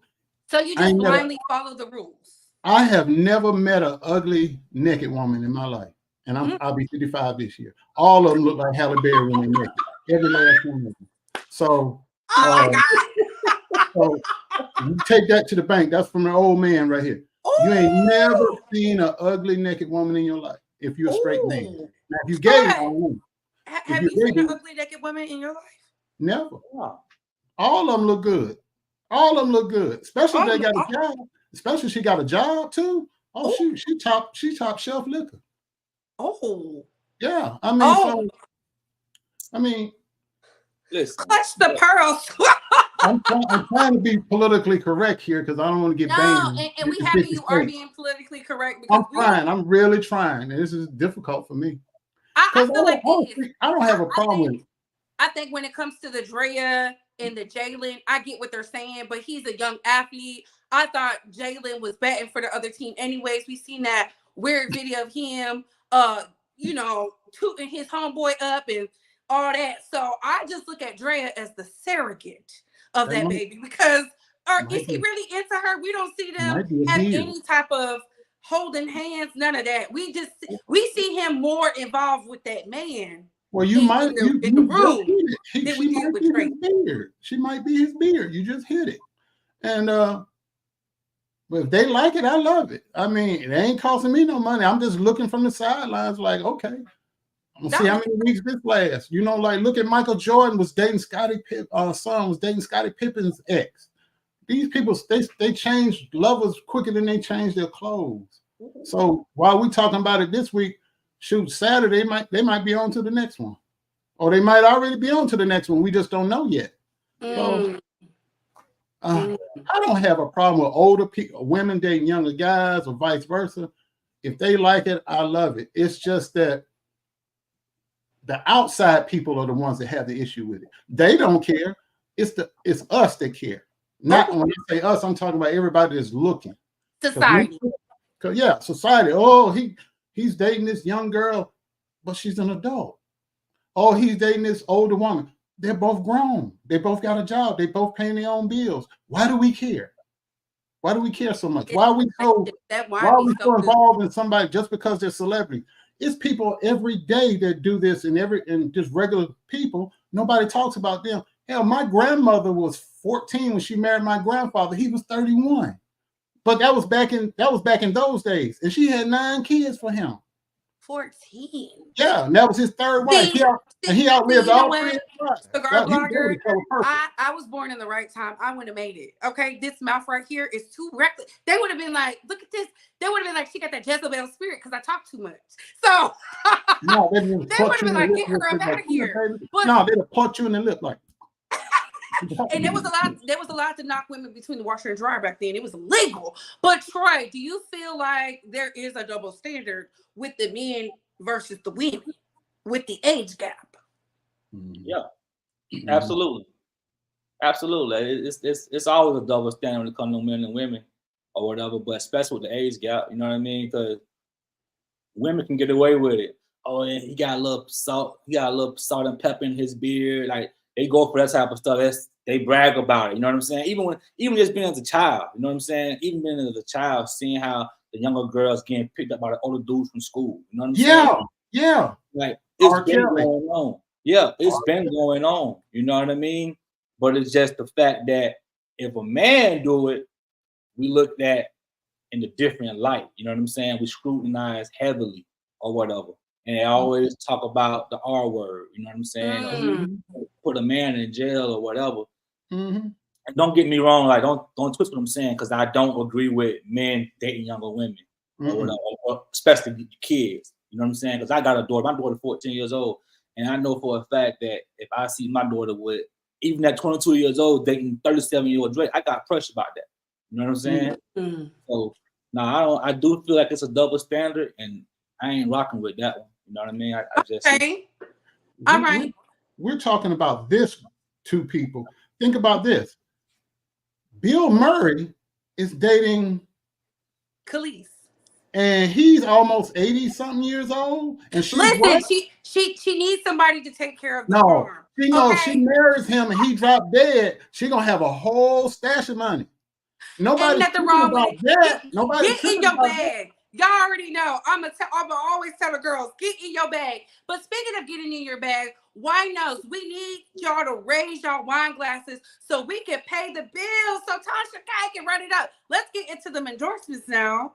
S1: So you just blindly follow the rules.
S2: I have never met an ugly naked woman in my life, and I'll be 55 this year. All of them look like Halle Berry when they're naked. Every last one of them. So,
S1: my God.
S2: So you take that to the bank. That's from an old man right here. Ooh. You ain't never seen an ugly naked woman in your life if you're a straight man. Now, if you gay, I don't know.
S1: Have you seen an ugly naked woman in your life?
S2: Never. Wow. All of them look good. All of them look good, especially if they got a job. Especially if she got a job too. Oh, she top shelf liquor.
S1: Oh,
S2: yeah. I mean,
S3: listen.
S1: Clutch the pearls.
S2: I'm trying to be politically correct here because I don't want to get banned.
S1: And we happy you are being politically correct.
S2: I'm trying. I'm really trying. And this is difficult for me.
S1: I feel like
S2: I don't have a problem with it.
S1: I think when it comes to the Drea and the Jalen, I get what they're saying, but he's a young athlete. I thought Jalen was batting for the other team anyways. We seen that weird video of him, tooting his homeboy up and all that. So I just look at Drea as the surrogate of that baby because is he really into her? We don't see them have any type of holding hands, none of that. We see see him more involved with that man.
S2: Well, you might
S1: in the room
S2: she might be his beard. She might be his beard. You just hit it. And but if they like it, I love it. I mean, it ain't costing me no money. I'm just looking from the sidelines, like, okay, I'm gonna see how many weeks this lasts. You know, like look at Michael Jordan was dating son was dating Scottie Pippen's ex. These people, they change lovers quicker than they change their clothes. So while we talking about it this week, shoot, Saturday they might be on to the next one, or they might already be on to the next one. We just don't know yet. So I don't have a problem with older people, women dating younger guys, or vice versa. If they like it, I love it. It's just that the outside people are the ones that have the issue with it. They don't care. It's us that care. Not when I say us, I'm talking about everybody that's looking.
S1: Society.
S2: Yeah, society. Oh, he's dating this young girl, but she's an adult. Oh, he's dating this older woman. They're both grown. They both got a job. They both paying their own bills. Why do we care? Why do we care so much? Why are we so involved in somebody just because they're celebrities? It's people every day that do this, and just regular people. Nobody talks about them. Hell, my grandmother was 14 when she married my grandfather. He was 31. But that was back in those days. And she had 9 kids for him.
S1: 14.
S2: Yeah, and that was his third wife. He outlived all 3.
S1: Cigar blogger. I was born in the right time. I wouldn't have made it. Okay, this mouth right here is too reckless. They would have been like, look at this. They would have been like, she got that Jezebel spirit because I talk too much. So
S2: no, they would have
S1: been like, get her up out of here.
S2: But no, they'd have punched you in the lip like.
S1: And there was a lot to knock women between the washer and dryer back then. It was illegal. But Troy, do you feel like there is a double standard with the men versus the women with the age gap?
S3: Yeah, absolutely. It's always a double standard when it comes to men and women or whatever, but especially with the age gap, you know what I mean? Because women can get away with it. Oh, and he got a little salt and pepper in his beard. Like they go for that type of stuff. They brag about it. You know what I'm saying? Even just being as a child, you know what I'm saying? Even being as a child, seeing how the younger girls getting picked up by the older dudes from school. You know what I'm saying?
S2: Yeah.
S3: Like it's been going on. Yeah, it's been going on. You know what I mean? But it's just the fact that if a man do it, we look at in a different light. You know what I'm saying? We scrutinize heavily or whatever. And they always talk about the R word. You know what I'm saying? Put a man in jail or whatever. And don't get me wrong. Like don't twist what I'm saying, because I don't agree with men dating younger women or whatever, or especially kids. You know what I'm saying? Because I got a daughter. My daughter's 14 years old. And I know for a fact that if I see my daughter with, even at 22 years old, dating 37-year-old Drake, I got pressure about that. You know what I'm saying? So, no, I do feel like it's a double standard, and I ain't rocking with that one. You know what I mean? I just...
S1: Okay. All right.
S2: We're talking about this 2 people. Think about this. Bill Murray is dating
S1: Khalees.
S2: And he's almost 80-something years old. And she
S1: she needs somebody to take care of the farm.
S2: She knows she marries him and he dropped dead, she gonna have a whole stash of money. Nobody's
S1: nothing wrong with
S2: that.
S1: Get in your bag. Y'all already know. I'm always tell the girls, get in your bag. But speaking of getting in your bag, winos, we need y'all to raise y'all wine glasses so we can pay the bills so Tasha Kai can run it up. Let's get into them endorsements now.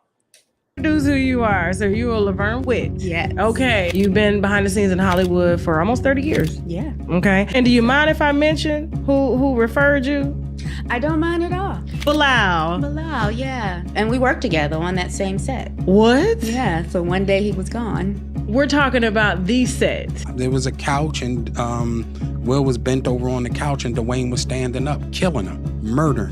S4: Introduce who you are. So you are Laverne Witt.
S5: Yes.
S4: Okay. You've been behind the scenes in Hollywood for almost 30 years.
S5: Yeah.
S4: Okay. And do you mind if I mention who referred you?
S5: I don't mind at all.
S4: Bilal,
S5: yeah. And we worked together on that same set.
S4: What?
S5: Yeah. So one day he was gone.
S4: We're talking about the set.
S6: There was a couch and Will was bent over on the couch and Dwayne was standing up, killing her. Murder.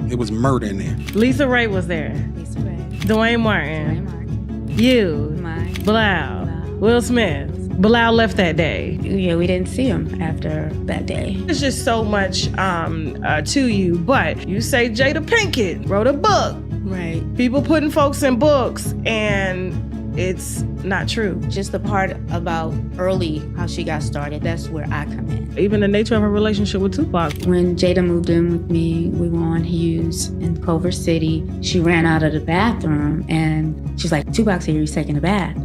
S6: It was murder in there.
S4: Lisa Ray was there.
S5: Lisa Ray.
S4: Dwayne Martin. You. Bilal. Will Smith. Bilal left that day.
S5: Yeah, we didn't see him after that day.
S4: There's just so much to you, but you say Jada Pinkett wrote a book.
S5: Right.
S4: People putting folks in books, and it's not true.
S5: Just the part about early how she got started, that's where I come in.
S4: Even the nature of her relationship with Tupac.
S5: When Jada moved in with me, we were on Hughes in Culver City. She ran out of the bathroom and she's like, Tupac's here, he's taking a bath.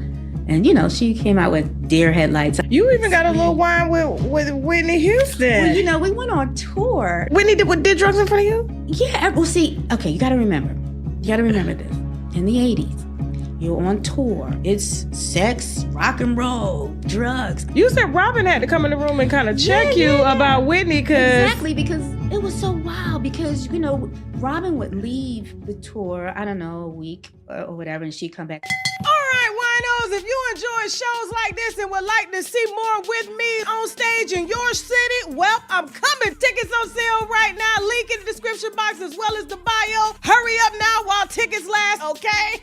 S5: And, you know, she came out with deer headlights.
S4: You even got a little wine with Whitney Houston.
S5: Well, you know, we went on tour.
S4: Whitney did drugs in front of you?
S5: Yeah, well, see, okay, you gotta remember this. In the 80s, you're on tour. It's sex, rock and roll, drugs.
S4: You said Robin had to come in the room and kind of check you about Whitney,
S5: Exactly, because it was so wild. Because, you know, Robin would leave the tour, I don't know, a week or whatever, and she'd come back.
S4: All right, winos, if you enjoy shows like this and would like to see more with me on stage in your city, well, I'm coming. Tickets on sale right now. Link in the description box as well as the bio. Hurry up now while tickets last, okay?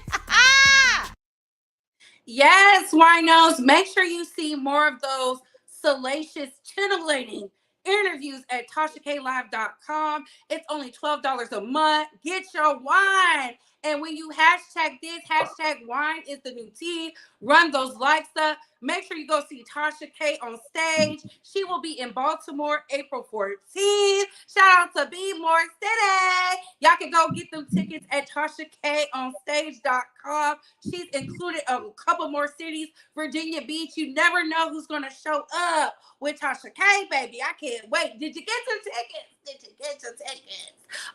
S1: Yes, winos. Make sure you see more of those salacious, titillating interviews at TashaKLive.com. It's only $12 a month. Get your wine. And when you hashtag this, hashtag wine is the new tea. Run those likes up. Make sure you go see Tasha K on stage. She will be in Baltimore April 14th. Shout out to Be More City. Y'all can go get them tickets at TashaKOnStage.com. She's included a couple more cities. Virginia Beach. You never know who's going to show up with Tasha K, baby. I can't wait. Did you get your tickets?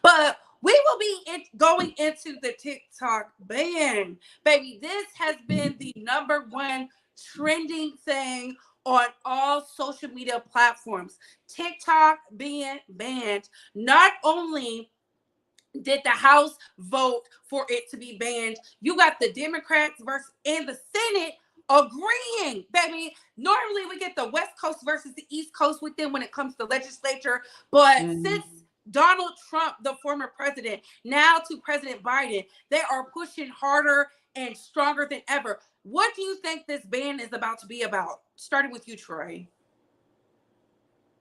S1: But we will be going into the TikTok ban. Baby, this has been the #1 trending thing on all social media platforms. TikTok being banned. Not only did the House vote for it to be banned, you got the Democrats and the Senate agreeing, baby. Normally we get the West Coast versus the East Coast with them when it comes to legislature, but since Donald Trump, the former president, now to President Biden, they are pushing harder and stronger than ever. What do you think this ban is about to be about? Starting with you, Troy.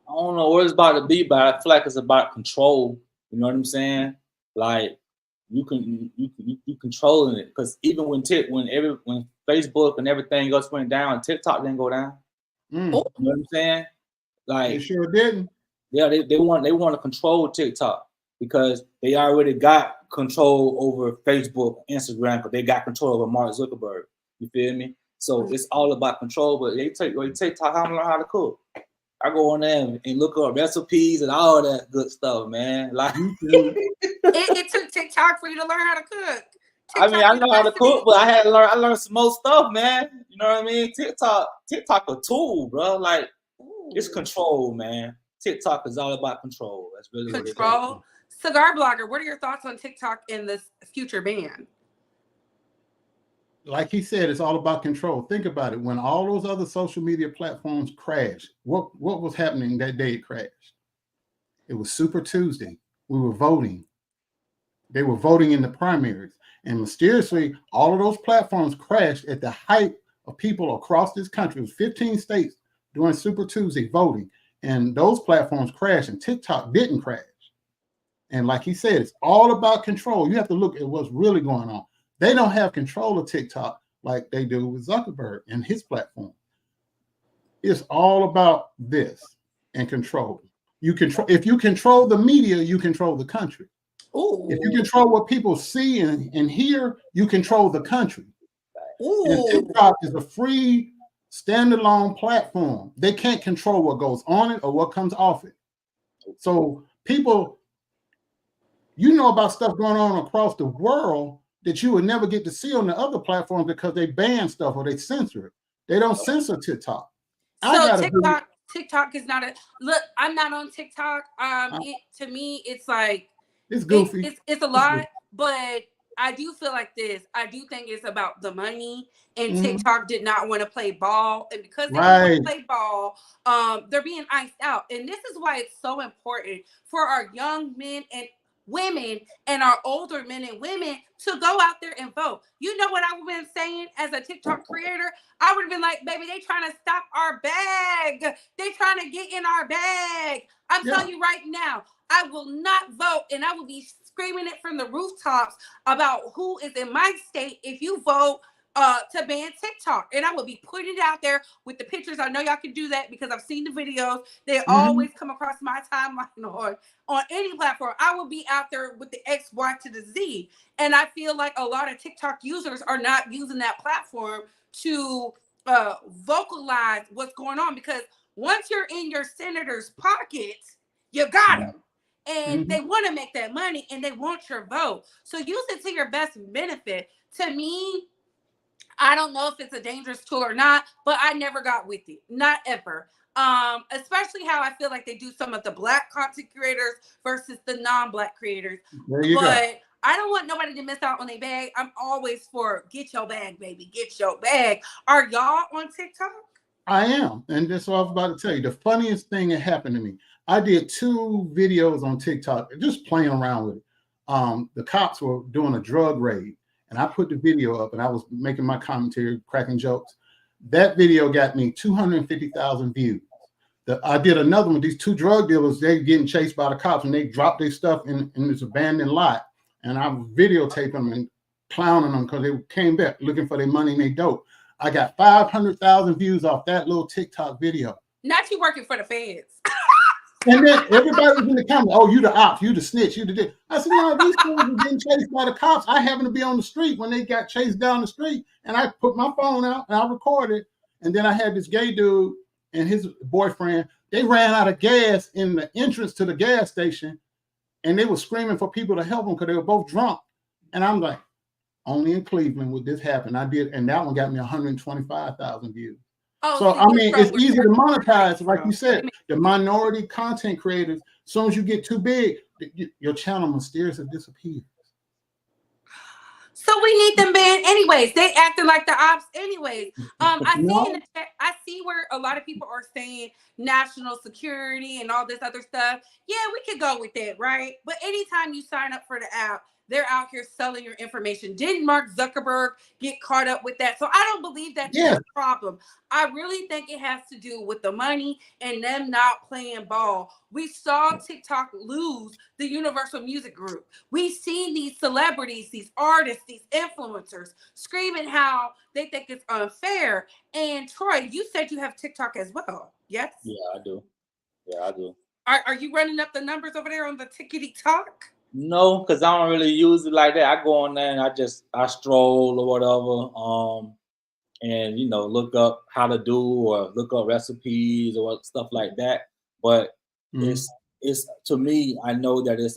S3: I don't know what it's about to be, but I feel like it's about control. You know what I'm saying? Like you controlling it, because even when Facebook and everything else went down, TikTok didn't go down. You know what I'm saying? Like
S2: they sure didn't.
S3: Yeah, they want to control TikTok because they already got control over Facebook, Instagram, because they got control over Mark Zuckerberg. You feel me? So it's all about control. But they take TikTok, how to learn how to cook. I go on there and look up recipes and all that good stuff, man. Like
S1: it took TikTok for you to learn how to cook.
S3: I mean, I know how to cook, but I learned some more stuff, man. You know what I mean? TikTok a tool, bro. Like it's control, man. TikTok is all about control. That's really
S1: control.
S3: What it is.
S1: Cigar blogger, what are your thoughts on TikTok and this future ban?
S2: Like he said, it's all about control. Think about it. When all those other social media platforms crashed, what was happening that day it crashed? It was Super Tuesday. We were voting. They were voting in the primaries. And mysteriously, all of those platforms crashed at the height of people across this country. It was 15 states during Super Tuesday voting. And those platforms crashed, and TikTok didn't crash. And like he said, it's all about control. You have to look at what's really going on. They don't have control of TikTok like they do with Zuckerberg and his platform. It's all about this and control. If you control the media, you control the country.
S1: Ooh.
S2: If you control what people see and hear, you control the country.
S1: Ooh.
S2: And TikTok is a free standalone platform. They can't control what goes on it or what comes off it. So people, you know about stuff going on across the world that you would never get to see on the other platforms because they ban stuff or they censor it. They don't censor TikTok.
S1: So TikTok is not look. I'm not on TikTok. To me, it's like
S2: it's goofy.
S1: It's a lot, but I do feel like this. I do think it's about the money, and TikTok did not want to play ball, and because they don't want to play ball, they're being iced out. And this is why it's so important for our young men and women and our older men and women to go out there and vote. You know what I would have been saying as a TikTok creator? I would have been like, baby, they trying to stop our bag. They trying to get in our bag. I'm telling you right now, I will not vote, and I will be screaming it from the rooftops about who is in my state. If you vote to ban TikTok, and I will be putting it out there with the pictures. I know y'all can do that because I've seen the videos. They always come across my timeline on any platform. I will be out there with the X, Y to the Z, and I feel like a lot of TikTok users are not using that platform to vocalize what's going on, because once you're in your senator's pocket, you got them. And they want to make that money and they want your vote. So use it to your best benefit. To me, I don't know if it's a dangerous tool or not, but I never got with it. Not ever. Especially how I feel like they do some of the Black content creators versus the non-Black creators.
S2: There you go.
S1: I don't want nobody to miss out on their bag. I'm always for get your bag, baby. Get your bag. Are y'all on TikTok?
S2: I am. And that's what I was about to tell you. The funniest thing that happened to me, I did 2 videos on TikTok, just playing around with it. The cops were doing a drug raid, and I put the video up, and I was making my commentary, cracking jokes. That video got me 250,000 views. I did another one. These 2 drug dealers, they getting chased by the cops, and they dropped their stuff in this abandoned lot. And I was videotaping them and clowning them because they came back looking for their money and their dope. I got 500,000 views off that little TikTok video.
S1: Not you working for the feds.
S2: And then everybody was in the comments, oh, you the op, you the snitch, you the dick. I said, no, these people were getting chased by the cops. I happened to be on the street when they got chased down the street. And I put my phone out and I recorded. And then I had this gay dude and his boyfriend. They ran out of gas in the entrance to the gas station. And they were screaming for people to help them because they were both drunk. And I'm like, only in Cleveland would this happen. I did. And that one got me 125,000 views.
S1: Oh,
S2: so, I mean, it's easy to monetize. Like you said, the minority content creators, as soon as you get too big, your channel mysteriously disappears.
S1: So we need them banned anyways. They acting like the ops anyways. I see where a lot of people are saying national security and all this other stuff. Yeah, we could go with that, right? But anytime you sign up for the app, they're out here selling your information. Didn't Mark Zuckerberg get caught up with that? So I don't believe that's a problem. I really think it has to do with the money and them not playing ball. We saw TikTok lose the Universal Music Group. We've seen these celebrities, these artists, these influencers screaming how they think it's unfair. And Troy, you said you have TikTok as well. Yes?
S3: Yeah, I do. Yeah, I do.
S1: Are you running up the numbers over there on the Tickety Talk?
S3: No, because I don't really use it like that. I go on there and I stroll or whatever, and look up how to do or look up recipes or stuff like that. But it's to me, I know that it's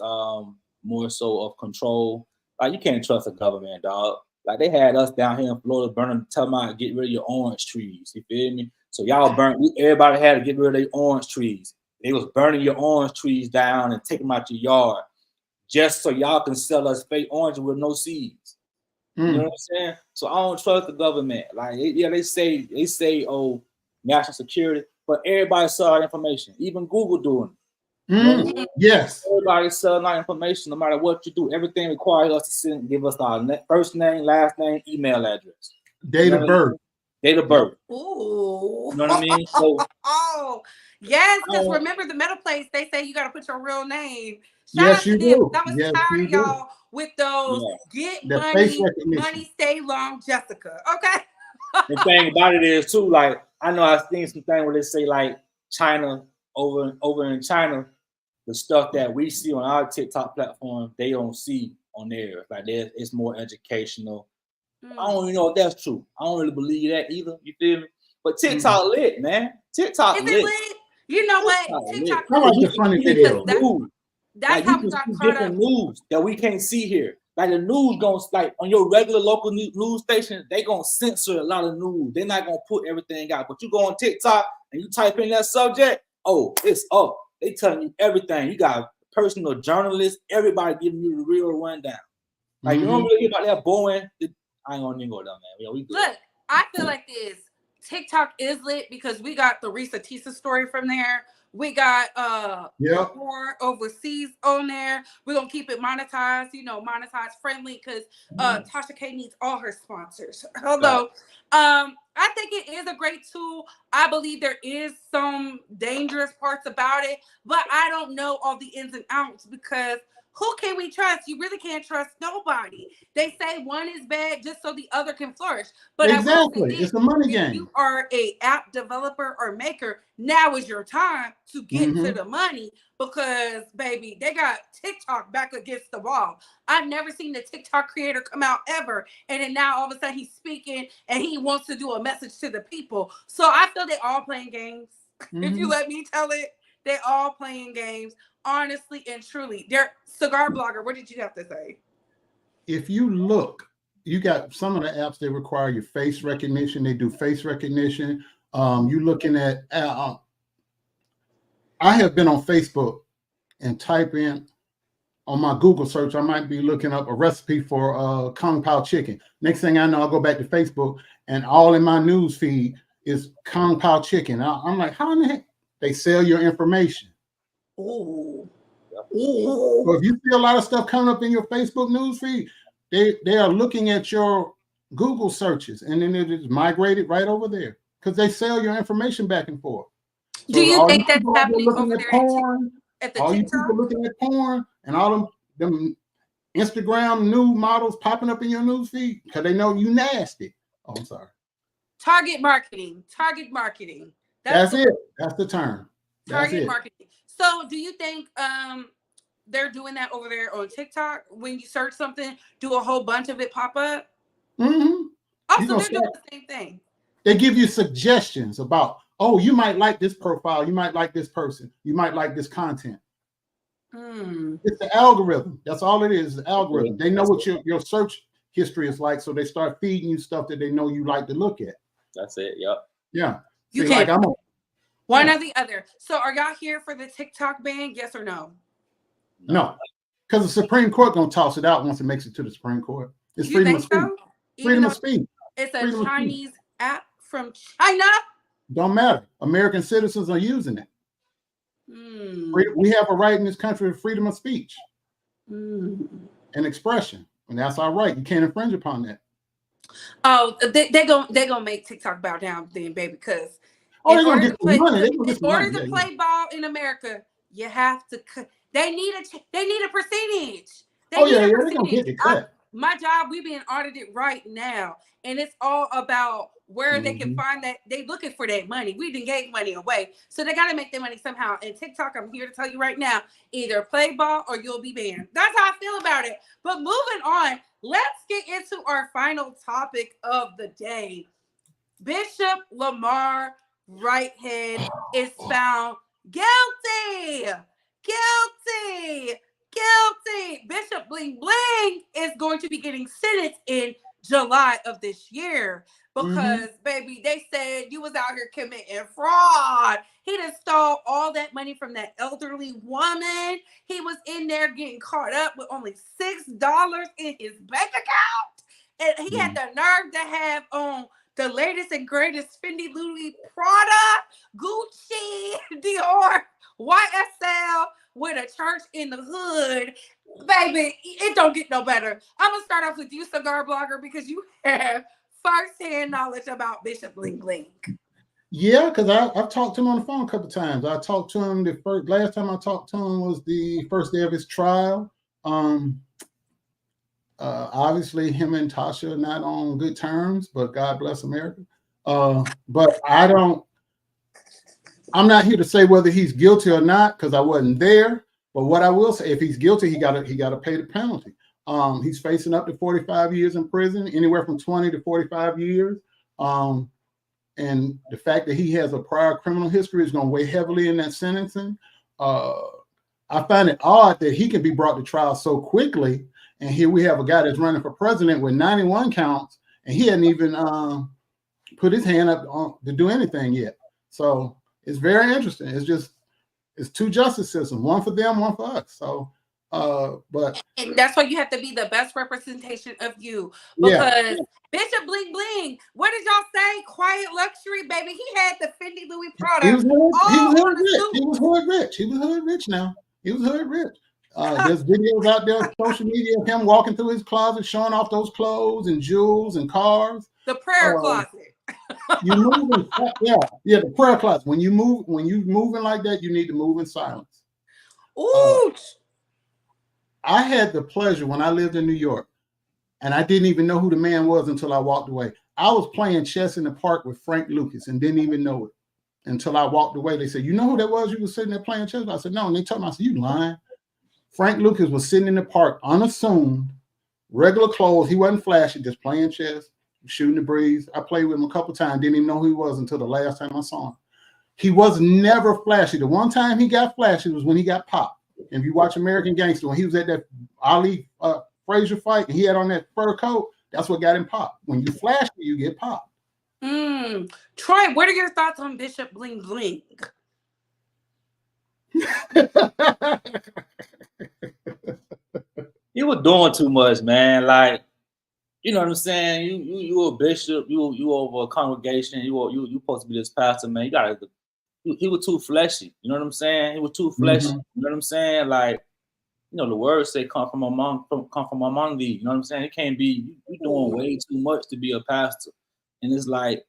S3: more so of control. Like you can't trust the government, dog. Like they had us down here in Florida burning, tell them to get rid of your orange trees. You feel me? So y'all everybody had to get rid of their orange trees. They was burning your orange trees down and taking them out your yard, just so y'all can sell us fake oranges with no seeds. You know what I'm saying? So I don't trust the government. Like, they say, oh, national security, but everybody sell our information. Even Google doing it.
S2: Yes.
S3: Everybody selling our information, no matter what you do. Everything requires us to give us our first name, last name, email address.
S2: Date of birth.
S3: Date of birth.
S1: Ooh.
S3: You know what I mean? So,
S1: yes, because remember the metal place, they say you got to put your real name.
S2: Yes, you do.
S1: I was tired of y'all with those get money, stay long, Jessica. Okay.
S3: The thing about it is too, like I know I've seen some thing where they say like China over in China, the stuff that we see on our TikTok platform, they don't see on theirs. Like it's more educational. I don't even know if that's true. I don't really believe that either. You feel me? But TikTok lit, man. TikTok lit.
S1: You know what? TikTok
S2: I like the funny video.
S1: That's how we got caught
S3: different news that we can't see here. Like the news on your regular local news station, they gonna censor a lot of news. They're not gonna put everything out. But you go on TikTok and you type in that subject, oh, it's up. They telling you everything. You got personal journalists, everybody giving you the real rundown. Like you don't really hear about that boring. I ain't gonna even go down there.
S1: Look, I feel like this. TikTok is lit because we got the Restitution story from there. We got more overseas on there. We're gonna keep it monetized, monetized friendly, because Tasha K needs all her sponsors. Hello. I think it is a great tool. I believe there is some dangerous parts about it, but I don't know all the ins and outs because who can we trust? You really can't trust nobody. They say one is bad just so the other can flourish. But
S2: exactly, it's a money game.
S1: If you are a app developer or maker, now is your time to get to the money, because baby, they got TikTok back against the wall. I've never seen the TikTok creator come out ever, and then now all of a sudden he's speaking and he wants to do a message to the people. So I feel they all playing games. If you let me tell it, they all playing games. Honestly and truly, they're Cigar blogger. What did you have to say?
S2: If you look, you got some of the apps, they require your face recognition. They do face recognition. You looking at, I have been on Facebook and type in on my Google search, I might be looking up a recipe for Kung Pao chicken. Next thing I know, I'll go back to Facebook and all in my news feed is Kung Pao chicken. I'm like, how in the heck? They sell your information.
S1: Ooh.
S2: So if you see a lot of stuff coming up in your Facebook news feed, they are looking at your Google searches, and then it is migrated right over there because they sell your information back and forth. So
S1: do you think that's happening over
S2: at
S1: there
S2: porn,
S1: at the
S2: all
S1: TikTok?
S2: you people looking at porn and all them Instagram new models popping up in your news feed because they know you nasty. Oh, I'm sorry.
S1: Target marketing. Target marketing.
S2: That's it. That's the term.
S1: Target marketing. So do you think they're doing that over there on TikTok? When you search something, do a whole bunch of it pop up?
S2: Mm-hmm.
S1: Also, they're doing the same thing.
S2: They give you suggestions about, oh, you might like this profile, you might like this person, you might like this content. It's the algorithm. That's all it is, the algorithm. They know what your search history is like, so they start feeding you stuff that they know you like to look at.
S3: That's it. Yep.
S2: Yeah.
S1: You
S2: See,
S1: can't.
S2: Like
S1: one or the other. So are y'all here for the TikTok ban? Yes or no?
S2: No. Because the Supreme Court gonna toss it out once it makes it to the Supreme Court. It's freedom of speech. Freedom of speech.
S1: It's a Chinese app from China.
S2: Don't matter. American citizens are using it. We have a right in this country of freedom of speech and expression, and that's our right. You can't infringe upon that.
S1: Oh, they're gonna make TikTok bow down then, baby, because
S2: they're gonna get some money.
S1: In order to play ball in America, you have to. They need a percentage.
S2: They're gonna get it cut.
S1: My job, we being audited right now, and it's all about where they can find that. They looking for that money. We didn't gave money away, so they got to make their money somehow. And TikTok, I'm here to tell you right now, either play ball or you'll be banned. That's how I feel about it. But moving on, let's get into our final topic of the day. Bishop Lamar Whitehead is found guilty. Bishop Bling is going to be getting sentenced in July of this year because, baby, they said you was out here committing fraud. He done stole all that money from that elderly woman. He was in there getting caught up with only $6 in his bank account. And he had the nerve to have on the latest and greatest Fendi, Louis, Prada, Gucci, Dior, YSL with a church in the hood. Baby, it don't get no better. I'm going to start off with you, Cigar Blogger, because you have first-hand knowledge about Bishop Bling.
S2: Yeah, because I've talked to him on the phone a couple of times. I talked to him last time I talked to him was the first day of his trial. Obviously, him and Tasha are not on good terms, but God bless America. But I'm not here to say whether he's guilty or not because I wasn't there. But what I will say, if he's guilty, he got to pay the penalty. He's facing up to 45 years in prison, anywhere from 20 to 45 years. And the fact that he has a prior criminal history is going to weigh heavily in that sentencing. I find it odd that he can be brought to trial so quickly. And here we have a guy that's running for president with 91 counts, and he hadn't even put his hand up to do anything yet. So it's very interesting. It's two justice systems, one for them, one for us. So, and
S1: that's why you have to be the best representation of you. Because Bishop Bling, what did y'all say? Quiet luxury, baby. He had the Fendi, Louis, Prada.
S2: He was hood rich. He was hood rich now. He was hood rich. There's videos out there on social media of him walking through his closet, showing off those clothes and jewels and cars.
S1: The prayer closet.
S2: You moving, the prayer closet. When you moving like that, you need to move in silence.
S1: Ooh.
S2: I had the pleasure when I lived in New York, and I didn't even know who the man was until I walked away. I was playing chess in the park with Frank Lucas and didn't even know it until I walked away. They said, "You know who that was? You were sitting there playing chess?" I said, "No." And they told me, I said, "You lying." Frank Lucas was sitting in the park, unassuming, regular clothes. He wasn't flashy, just playing chess, shooting the breeze. I played with him a couple times, didn't even know who he was until the last time I saw him. He was never flashy. The one time he got flashy was when he got popped. And if you watch American Gangster, when he was at that Ali Frazier fight and he had on that fur coat, that's what got him popped. When you flashy, you get popped.
S1: Troy, what are your thoughts on Bishop Bling Bling?
S3: He was doing too much, man. Like, you know what I'm saying? You a bishop, you over a congregation, you supposed to be this pastor, man. He was too fleshy. You know what I'm saying? He was too fleshy. You know what I'm saying? Like, you know, the words say come from among thee. You know what I'm saying? It can't be you doing way too much to be a pastor. And it's like,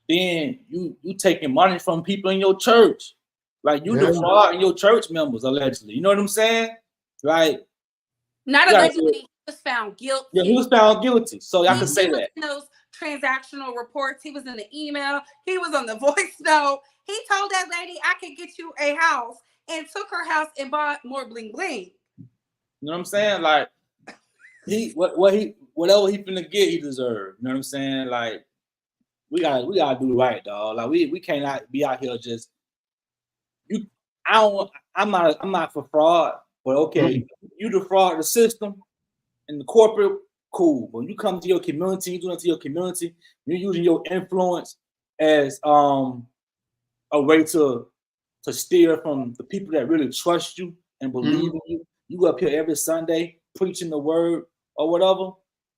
S3: then you taking money from people in your church. Like you defrauding your church members, allegedly. You know what I'm saying? Like,
S1: not allegedly, he was found guilty.
S3: Yeah, he was found guilty. So I can say that.
S1: In those transactional reports, he was in the email, he was on the voice note. He told that lady, "I could get you a house," and took her house and bought more bling bling.
S3: You know what I'm saying? Like, whatever he finna get, he deserved. You know what I'm saying? Like, we gotta do right, dog. Like, we cannot be out here just I'm not for fraud, but okay, you defraud the system and the corporate, cool. When you come to your community, you do it to your community, you're using your influence as a way to steer from the people that really trust you and believe in you. You go up here every Sunday preaching the word or whatever.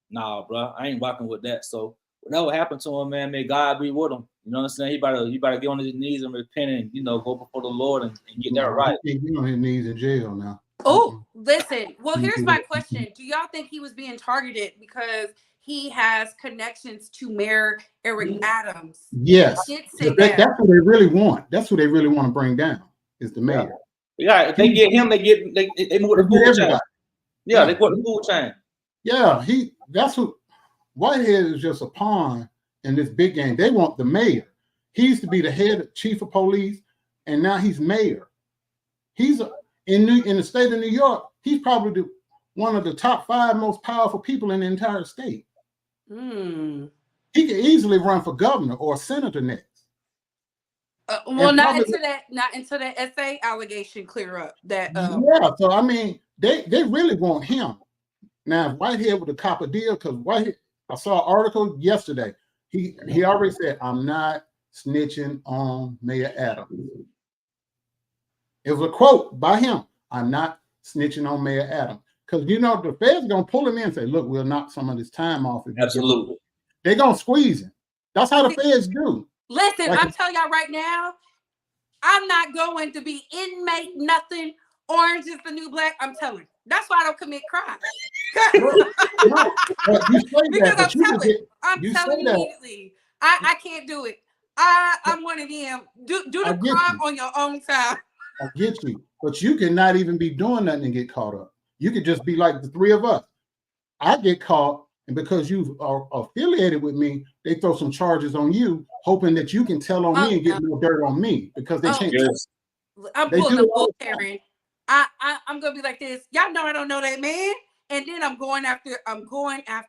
S3: Nah, bro, I ain't rocking with that. So whatever happened to him, man, may God be with him. You know what I'm saying? He better get on his knees and repent and, you know, go before the Lord and get that right.
S2: He can't be on his knees in jail now.
S1: Oh, listen. Well, here's my question. Do y'all think he was being targeted because he has connections to Mayor Eric Adams?
S2: Yes. That's what they really want. That's what they really want to bring down is the mayor.
S3: Yeah, if they get him, they move the food chain. Yeah, they put the food chain.
S2: Yeah, that's what Whitehead is, just a pawn in this big game. They want the mayor. He used to be the head chief of police, and now he's mayor. He's in the state of New York. He's probably one of the top 5 most powerful people in the entire state. He could easily run for governor or senator next.
S1: Well, not until that essay allegation clear up. That
S2: yeah. So I mean, they really want him. Now, if Whitehead would have cop a deal, because Whitehead, I saw an article yesterday. He already said, "I'm not snitching on Mayor Adams." It was a quote by him. "I'm not snitching on Mayor Adams." Because, you know, the feds are going to pull him in and say, "Look, we'll knock some of this time off."
S3: Absolutely.
S2: They're going to squeeze him. That's how the feds do.
S1: Listen, like, I'm telling y'all right now, I'm not going to be inmate nothing. Orange is the new black. I'm telling you. That's why I don't commit crime. I'm telling you immediately. I can't do it. I'm one of them. Do the crime on your own time.
S2: I get you. But you cannot even be doing nothing and get caught up. You could just be like the 3 of us. I get caught, and because you are affiliated with me, they throw some charges on you, hoping that you can tell on me and get more dirt on me because they can't.
S1: I'm pulling the bull, Karen. I'm gonna be like this. Y'all know I don't know that man, and then I'm going after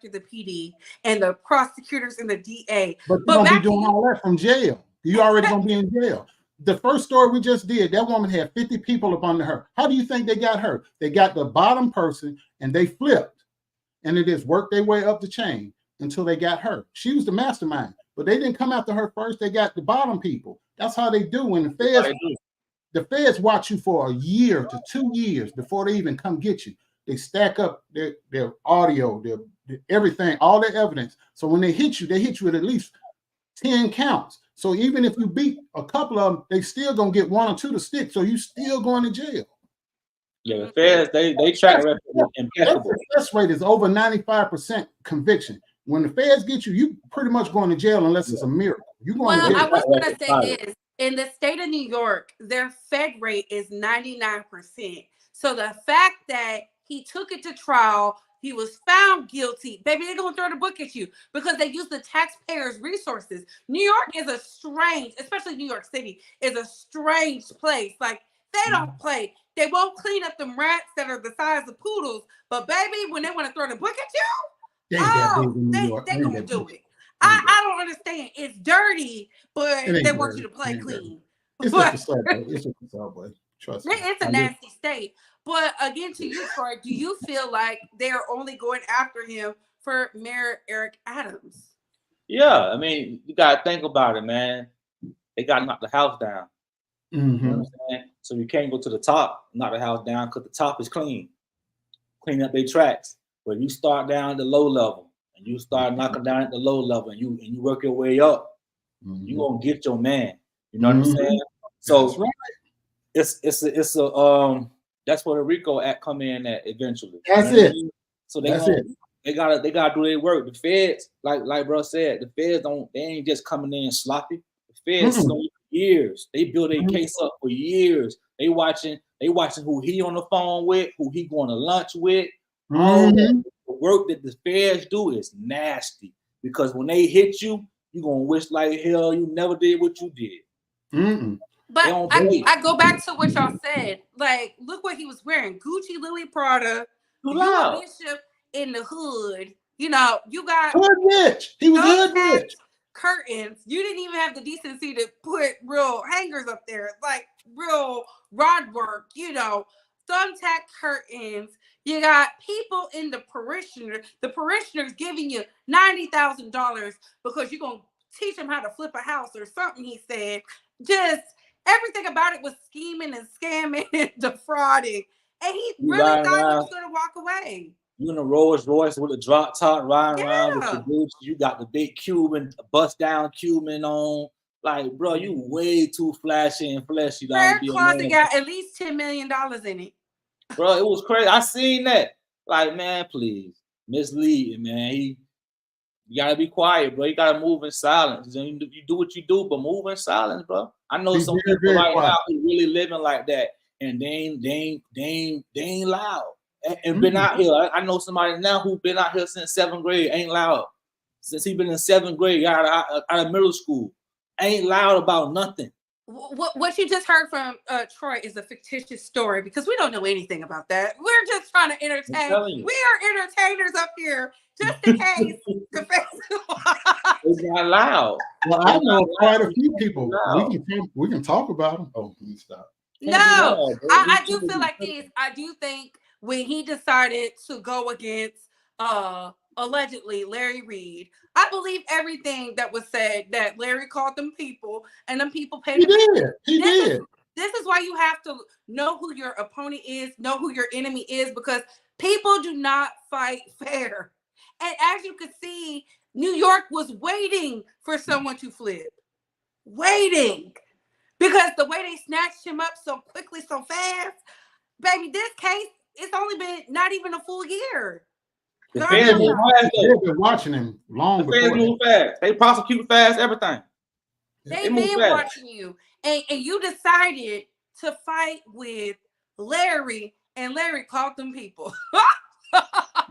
S1: the PD and the prosecutors and the DA.
S2: But you're gonna be doing all that from jail. You already gonna be in jail. The first story we just did, that woman had 50 people up under her. How do you think they got her? They got the bottom person and they flipped, and it just worked their way up the chain until they got her. She was the mastermind, but they didn't come after her first. They got the bottom people. That's how they do when the feds watch you for a year to 2 years before they even come get you. They stack up their audio, their everything, all their evidence. So when they hit you with at least 10 counts. So even if you beat a couple of them, they still gonna get 1 or 2 to stick. So you still going to jail.
S3: Yeah, the feds, they track record impeccable.
S2: The success rate is over 95% conviction. When the feds get you, you pretty much going to jail unless it's a miracle. You going to jail.
S1: I was gonna say this. In the state of New York, their Fed rate is 99%. So the fact that he took it to trial, he was found guilty, baby, they're gonna throw the book at you because they use the taxpayers' resources. New York is a strange, especially New York City, is a strange place. Like, they don't play. They won't clean up them rats that are the size of poodles. But baby, when they want to throw the book at you, they gonna do it. I don't understand. It's dirty, but they want you to play clean.
S2: It's just a subway. It's just a subway. Trust me.
S1: It's a nasty state. But again, to you, Troy, do you feel like they're only going after him for Mayor Eric Adams?
S3: Yeah, I mean, you gotta think about it, man. They gotta knock the house down.
S2: Mm-hmm.
S3: You know what I'm saying? So you can't go to the top, knock the house down, because the top is clean. Clean up their tracks. But you start down at the low level, and you start knocking down at the low level, and you work your way up.
S2: Mm-hmm.
S3: You gonna get your man. You know what I'm saying? So
S2: that's right.
S3: It's a that's where the RICO Act come in at eventually.
S2: That's it.
S3: So they gotta do their work. The feds, like bro said, the feds they ain't just coming in sloppy. The feds for years. They build a case up for years. They watching who he on the phone with, who he going to lunch with. The work that the feds do is nasty, because when they hit you, you gonna wish like hell you never did what you did.
S1: But I go back to what y'all said. Like, look what he was wearing: Gucci, Louis Prada. You a bishop in the hood. You know, you got
S2: hood rich. He was hood rich.
S1: Curtains. You didn't even have the decency to put real hangers up there, like real rod work. You know, thumbtack curtains. You got people in the parishioners giving you $90,000 because you're gonna teach them how to flip a house or something. He said, just everything about it was scheming and scamming and defrauding, and he really thought he was gonna walk away.
S3: You in a Rolls Royce with a drop top, riding around with your boots. You got the big Cuban, bust down Cuban on. Like, bro, you way too flashy and fleshy.
S1: Her closet got at least $10 million in it.
S3: Bro, it was crazy. I seen that. Like, man, please. Misleading, man. You gotta be quiet, bro. You gotta move in silence. You do what you do, but move in silence, bro. I know some people right now who really living like that, and they ain't loud. And been out here. I know somebody now who been out here since 7th grade, ain't loud. Since he been in 7th grade, out of middle school, ain't loud about nothing.
S1: What you just heard from Troy is a fictitious story, because we don't know anything about that. We're just trying to entertain. We are entertainers up here, just in case.
S3: It's not loud.
S2: Well, I know quite a few people. We can talk about them. Oh, let me stop.
S1: No, I do feel like this. I do think when he decided to go against allegedly Larry Reed, I believe everything that was said, that Larry called them people and them people paid.
S2: He did.
S1: This is why you have to know who your opponent is, know who your enemy is, because people do not fight fair. And as you can see, New York was waiting for someone to flip. Waiting. Because the way they snatched him up so quickly, so fast, baby, this case, it's only been not even a full year.
S3: The feds move fast.
S2: They've been watching him long before.
S3: The feds move fast. They prosecute fast, everything.
S1: They've been watching you. And you decided to fight with Larry, and Larry called them people.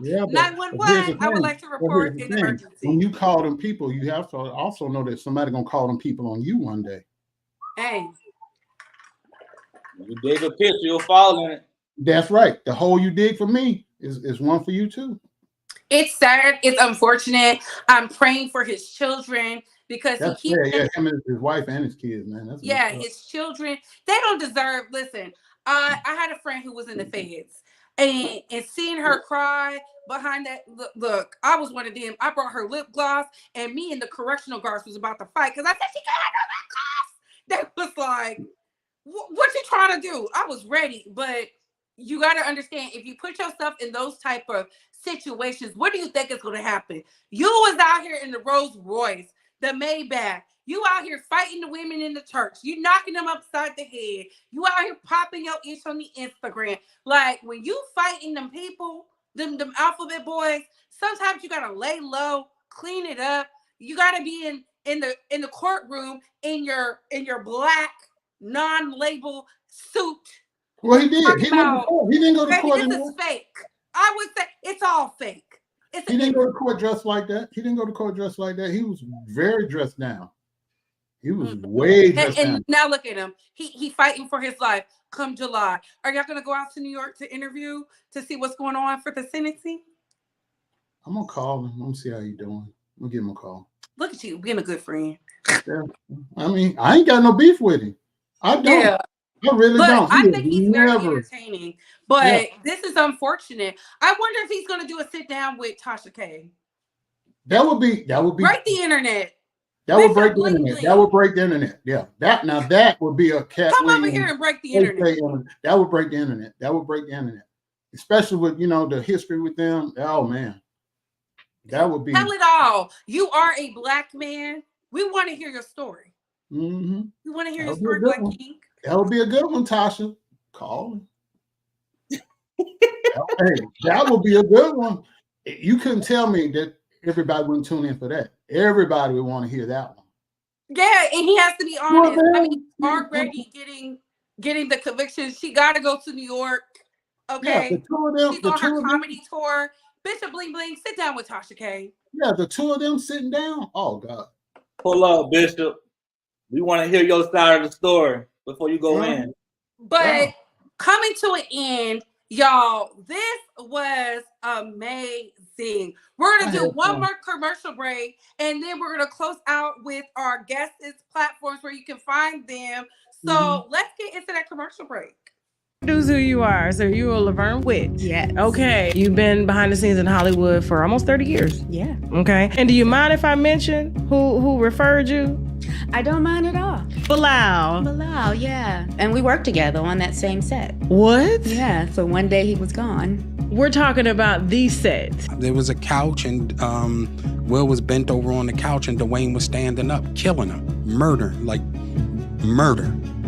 S2: Yeah,
S1: 911, I would like to report an emergency.
S2: When you call them people, you have to also know that somebody's going to call them people on you one day.
S1: Hey.
S3: When you dig a picture, you'll fall in it.
S2: That's right. The hole you dig for me is one for you too.
S1: It's sad. It's unfortunate. I'm praying for his children, because
S2: him and his wife and his kids, man.
S1: His children. They don't deserve. Listen, I had a friend who was in the feds, and seeing her cry behind that look, I was one of them. I brought her lip gloss, and me and the correctional guards was about to fight, because I said, she got her lip gloss. They was like, what you trying to do? I was ready, but you got to understand, if you put yourself in those type of situations, what do you think is going to happen? You was out here in the Rolls Royce, the Maybach. You out here fighting the women in the church. You knocking them upside the head. You out here popping your ish on the Instagram. Like, when you fighting them people, them alphabet boys, sometimes you got to lay low, clean it up. You got to be in the courtroom in your black non-label suit
S2: Well, he did. He went to
S1: About,
S2: court. He didn't go to
S1: baby,
S2: court.
S1: this is fake. I would say it's all fake.
S2: He didn't go to court dressed like that. He didn't go to court dressed like that. He was very dressed down. He was way dressed down.
S1: And now look at him. He fighting for his life. Come July, are y'all gonna go out to New York to interview to see what's going on for the sentencing?
S2: I'm gonna call him. I'm gonna see how he's doing. I'm gonna give him a call.
S1: Look at you being a good friend.
S2: Yeah. I mean, I ain't got no beef with him. I don't. Yeah. I really don't.
S1: I think he's very entertaining. But this is unfortunate. I wonder if he's gonna do a sit down with Tasha K.
S2: That would be
S1: break the internet.
S2: That would break the internet. That would break the internet. Yeah. That would be a cat.
S1: Come over here and break the internet.
S2: That would break the internet. That would break the internet. Especially with the history with them. Oh man. That would be.
S1: Tell it all. You are a black man. We want to hear your story.
S2: Mm-hmm.
S1: We want to hear your story, Black King.
S2: That would be a good one, Tasha. Call me. Hey, that would be a good one. You couldn't tell me that everybody wouldn't tune in for that. Everybody would want to hear that one.
S1: Yeah, and he has to be honest. I mean, already getting the conviction. She got to go to New York. Okay,
S2: yeah, the two of them,
S1: she's on her comedy tour. Bishop Bling Bling, sit down with Tasha K.
S2: Yeah, the two of them sitting down. Oh God.
S3: Pull up, Bishop. We want to hear your side of the story before you go in.
S1: But coming to an end, y'all, this was amazing. We're going to do one more commercial break, and then we're going to close out with our guests' platforms where you can find them. So let's get into that commercial break.
S4: Who's who you are. So you are Laverne Witt.
S5: Yes.
S4: Okay. You've been behind the scenes in Hollywood for almost 30 years.
S5: Yeah.
S4: Okay. And do you mind if I mention who referred you?
S5: I don't mind at all.
S4: Bilal,
S5: yeah. And we worked together on that same set.
S4: What?
S5: Yeah. So one day he was gone.
S4: We're talking about these sets.
S6: There was a couch and Will was bent over on the couch and Dwayne was standing up, killing him. Murder.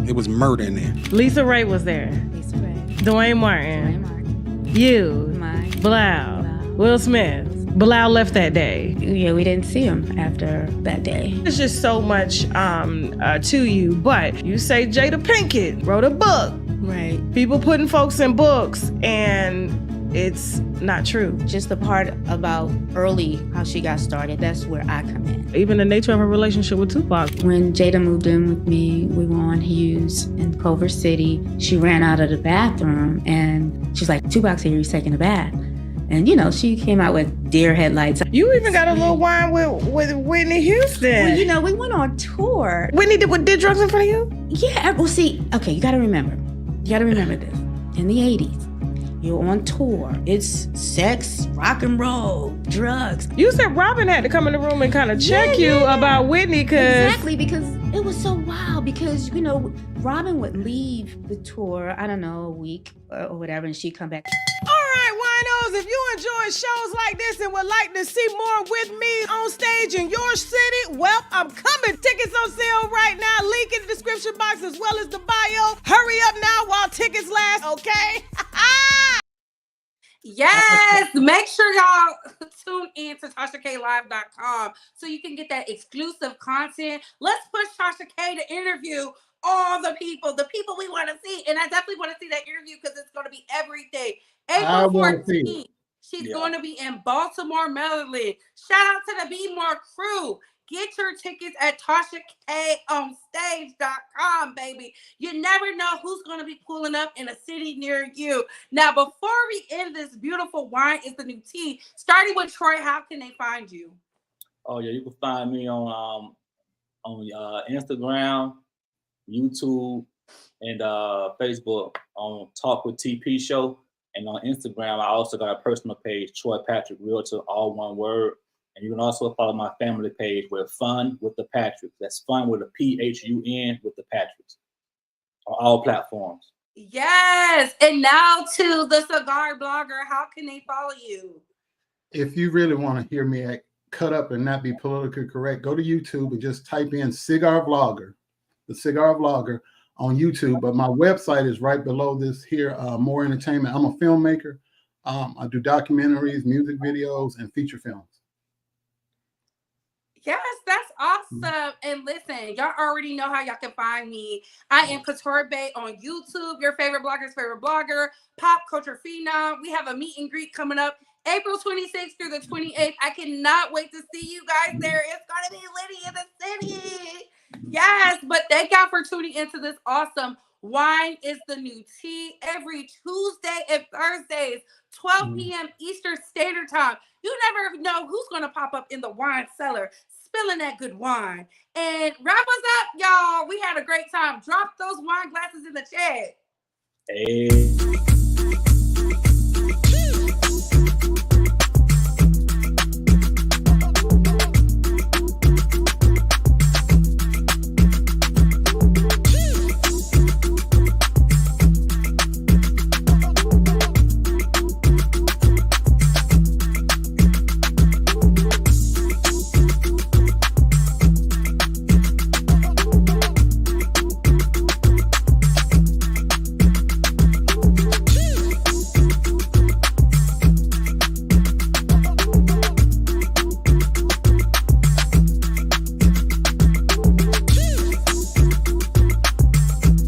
S6: It was murder in there.
S4: Lisa Ray was there.
S5: Lisa Ray.
S4: Dwayne Martin. You. Bilal. Will Smith. Bilal left that day.
S5: Yeah, we didn't see him after that day.
S4: There's just so much to you, but you say Jada Pinkett wrote a book.
S5: Right.
S4: People putting folks in books, and it's not true.
S5: Just the part about early, how she got started, that's where I come in.
S4: Even the nature of her relationship with Tupac.
S5: When Jada moved in with me, we were on Hughes in Culver City. She ran out of the bathroom, and she's like, Tupac's here, he's taking a bath. And, she came out with deer headlights.
S4: You even got a little wine with Whitney Houston.
S5: Well, we went on tour.
S4: Whitney did drugs in front of you?
S5: Yeah. Well, see, okay, you got to remember this. In the 80s, you're on tour. It's sex, rock and roll, drugs.
S4: You said Robin had to come in the room and kind of check you about Whitney.
S5: Exactly, because it was so wild. Because, Robin would leave the tour, I don't know, a week or whatever, and she'd come back.
S4: All right, winos, if you enjoy shows like this and would like to see more with me on stage in your city, well, I'm coming. Tickets on sale right now. Link in the description box as well as the bio. Hurry up now while tickets last, okay?
S1: Yes, make sure y'all tune in to TashaKLive.com so you can get that exclusive content. Let's push Tasha K to interview all the people we want to see. And I definitely want to see that interview because it's going to be everything. April 14th, she's going to be in Baltimore, Maryland. Shout out to the Be More crew. Get your tickets at TashaKOnStage.com, baby. You never know who's going to be pulling up in a city near you. Now, before we end this beautiful Wine is the New Tea, starting with Troy, how can they find you?
S3: Oh, yeah, you can find me on Instagram, YouTube, and Facebook on Talk with TP Show. And on Instagram, I also got a personal page, Troy Patrick Realtor, all one word. And you can also follow my family page with Fun with the Patricks. That's Fun with a PHUN with the Patricks on all platforms.
S1: Yes. And now to the Cigar Blogger. How can they follow you?
S2: If you really want to hear me cut up and not be politically correct, go to YouTube and just type in Cigar Vlogger, the Cigar Vlogger on YouTube. But my website is right below this here, More Entertainment. I'm a filmmaker. I do documentaries, music videos, and feature films.
S1: Yes, that's awesome. And listen, y'all already know how y'all can find me. I am Couture Bae on YouTube, your favorite blogger's favorite blogger, pop culture phenom. We have a meet and greet coming up April 26th through the 28th. I cannot wait to see you guys there. It's going to be litty in the city. Yes, but thank y'all for tuning into this awesome Wine is the New Tea every Tuesday and Thursdays, 12 p.m. Eastern Standard Time. You never know who's going to pop up in the wine cellar, spilling that good wine. And wrap us up, y'all. We had a great time. Drop those wine glasses in the chat.
S3: Hey.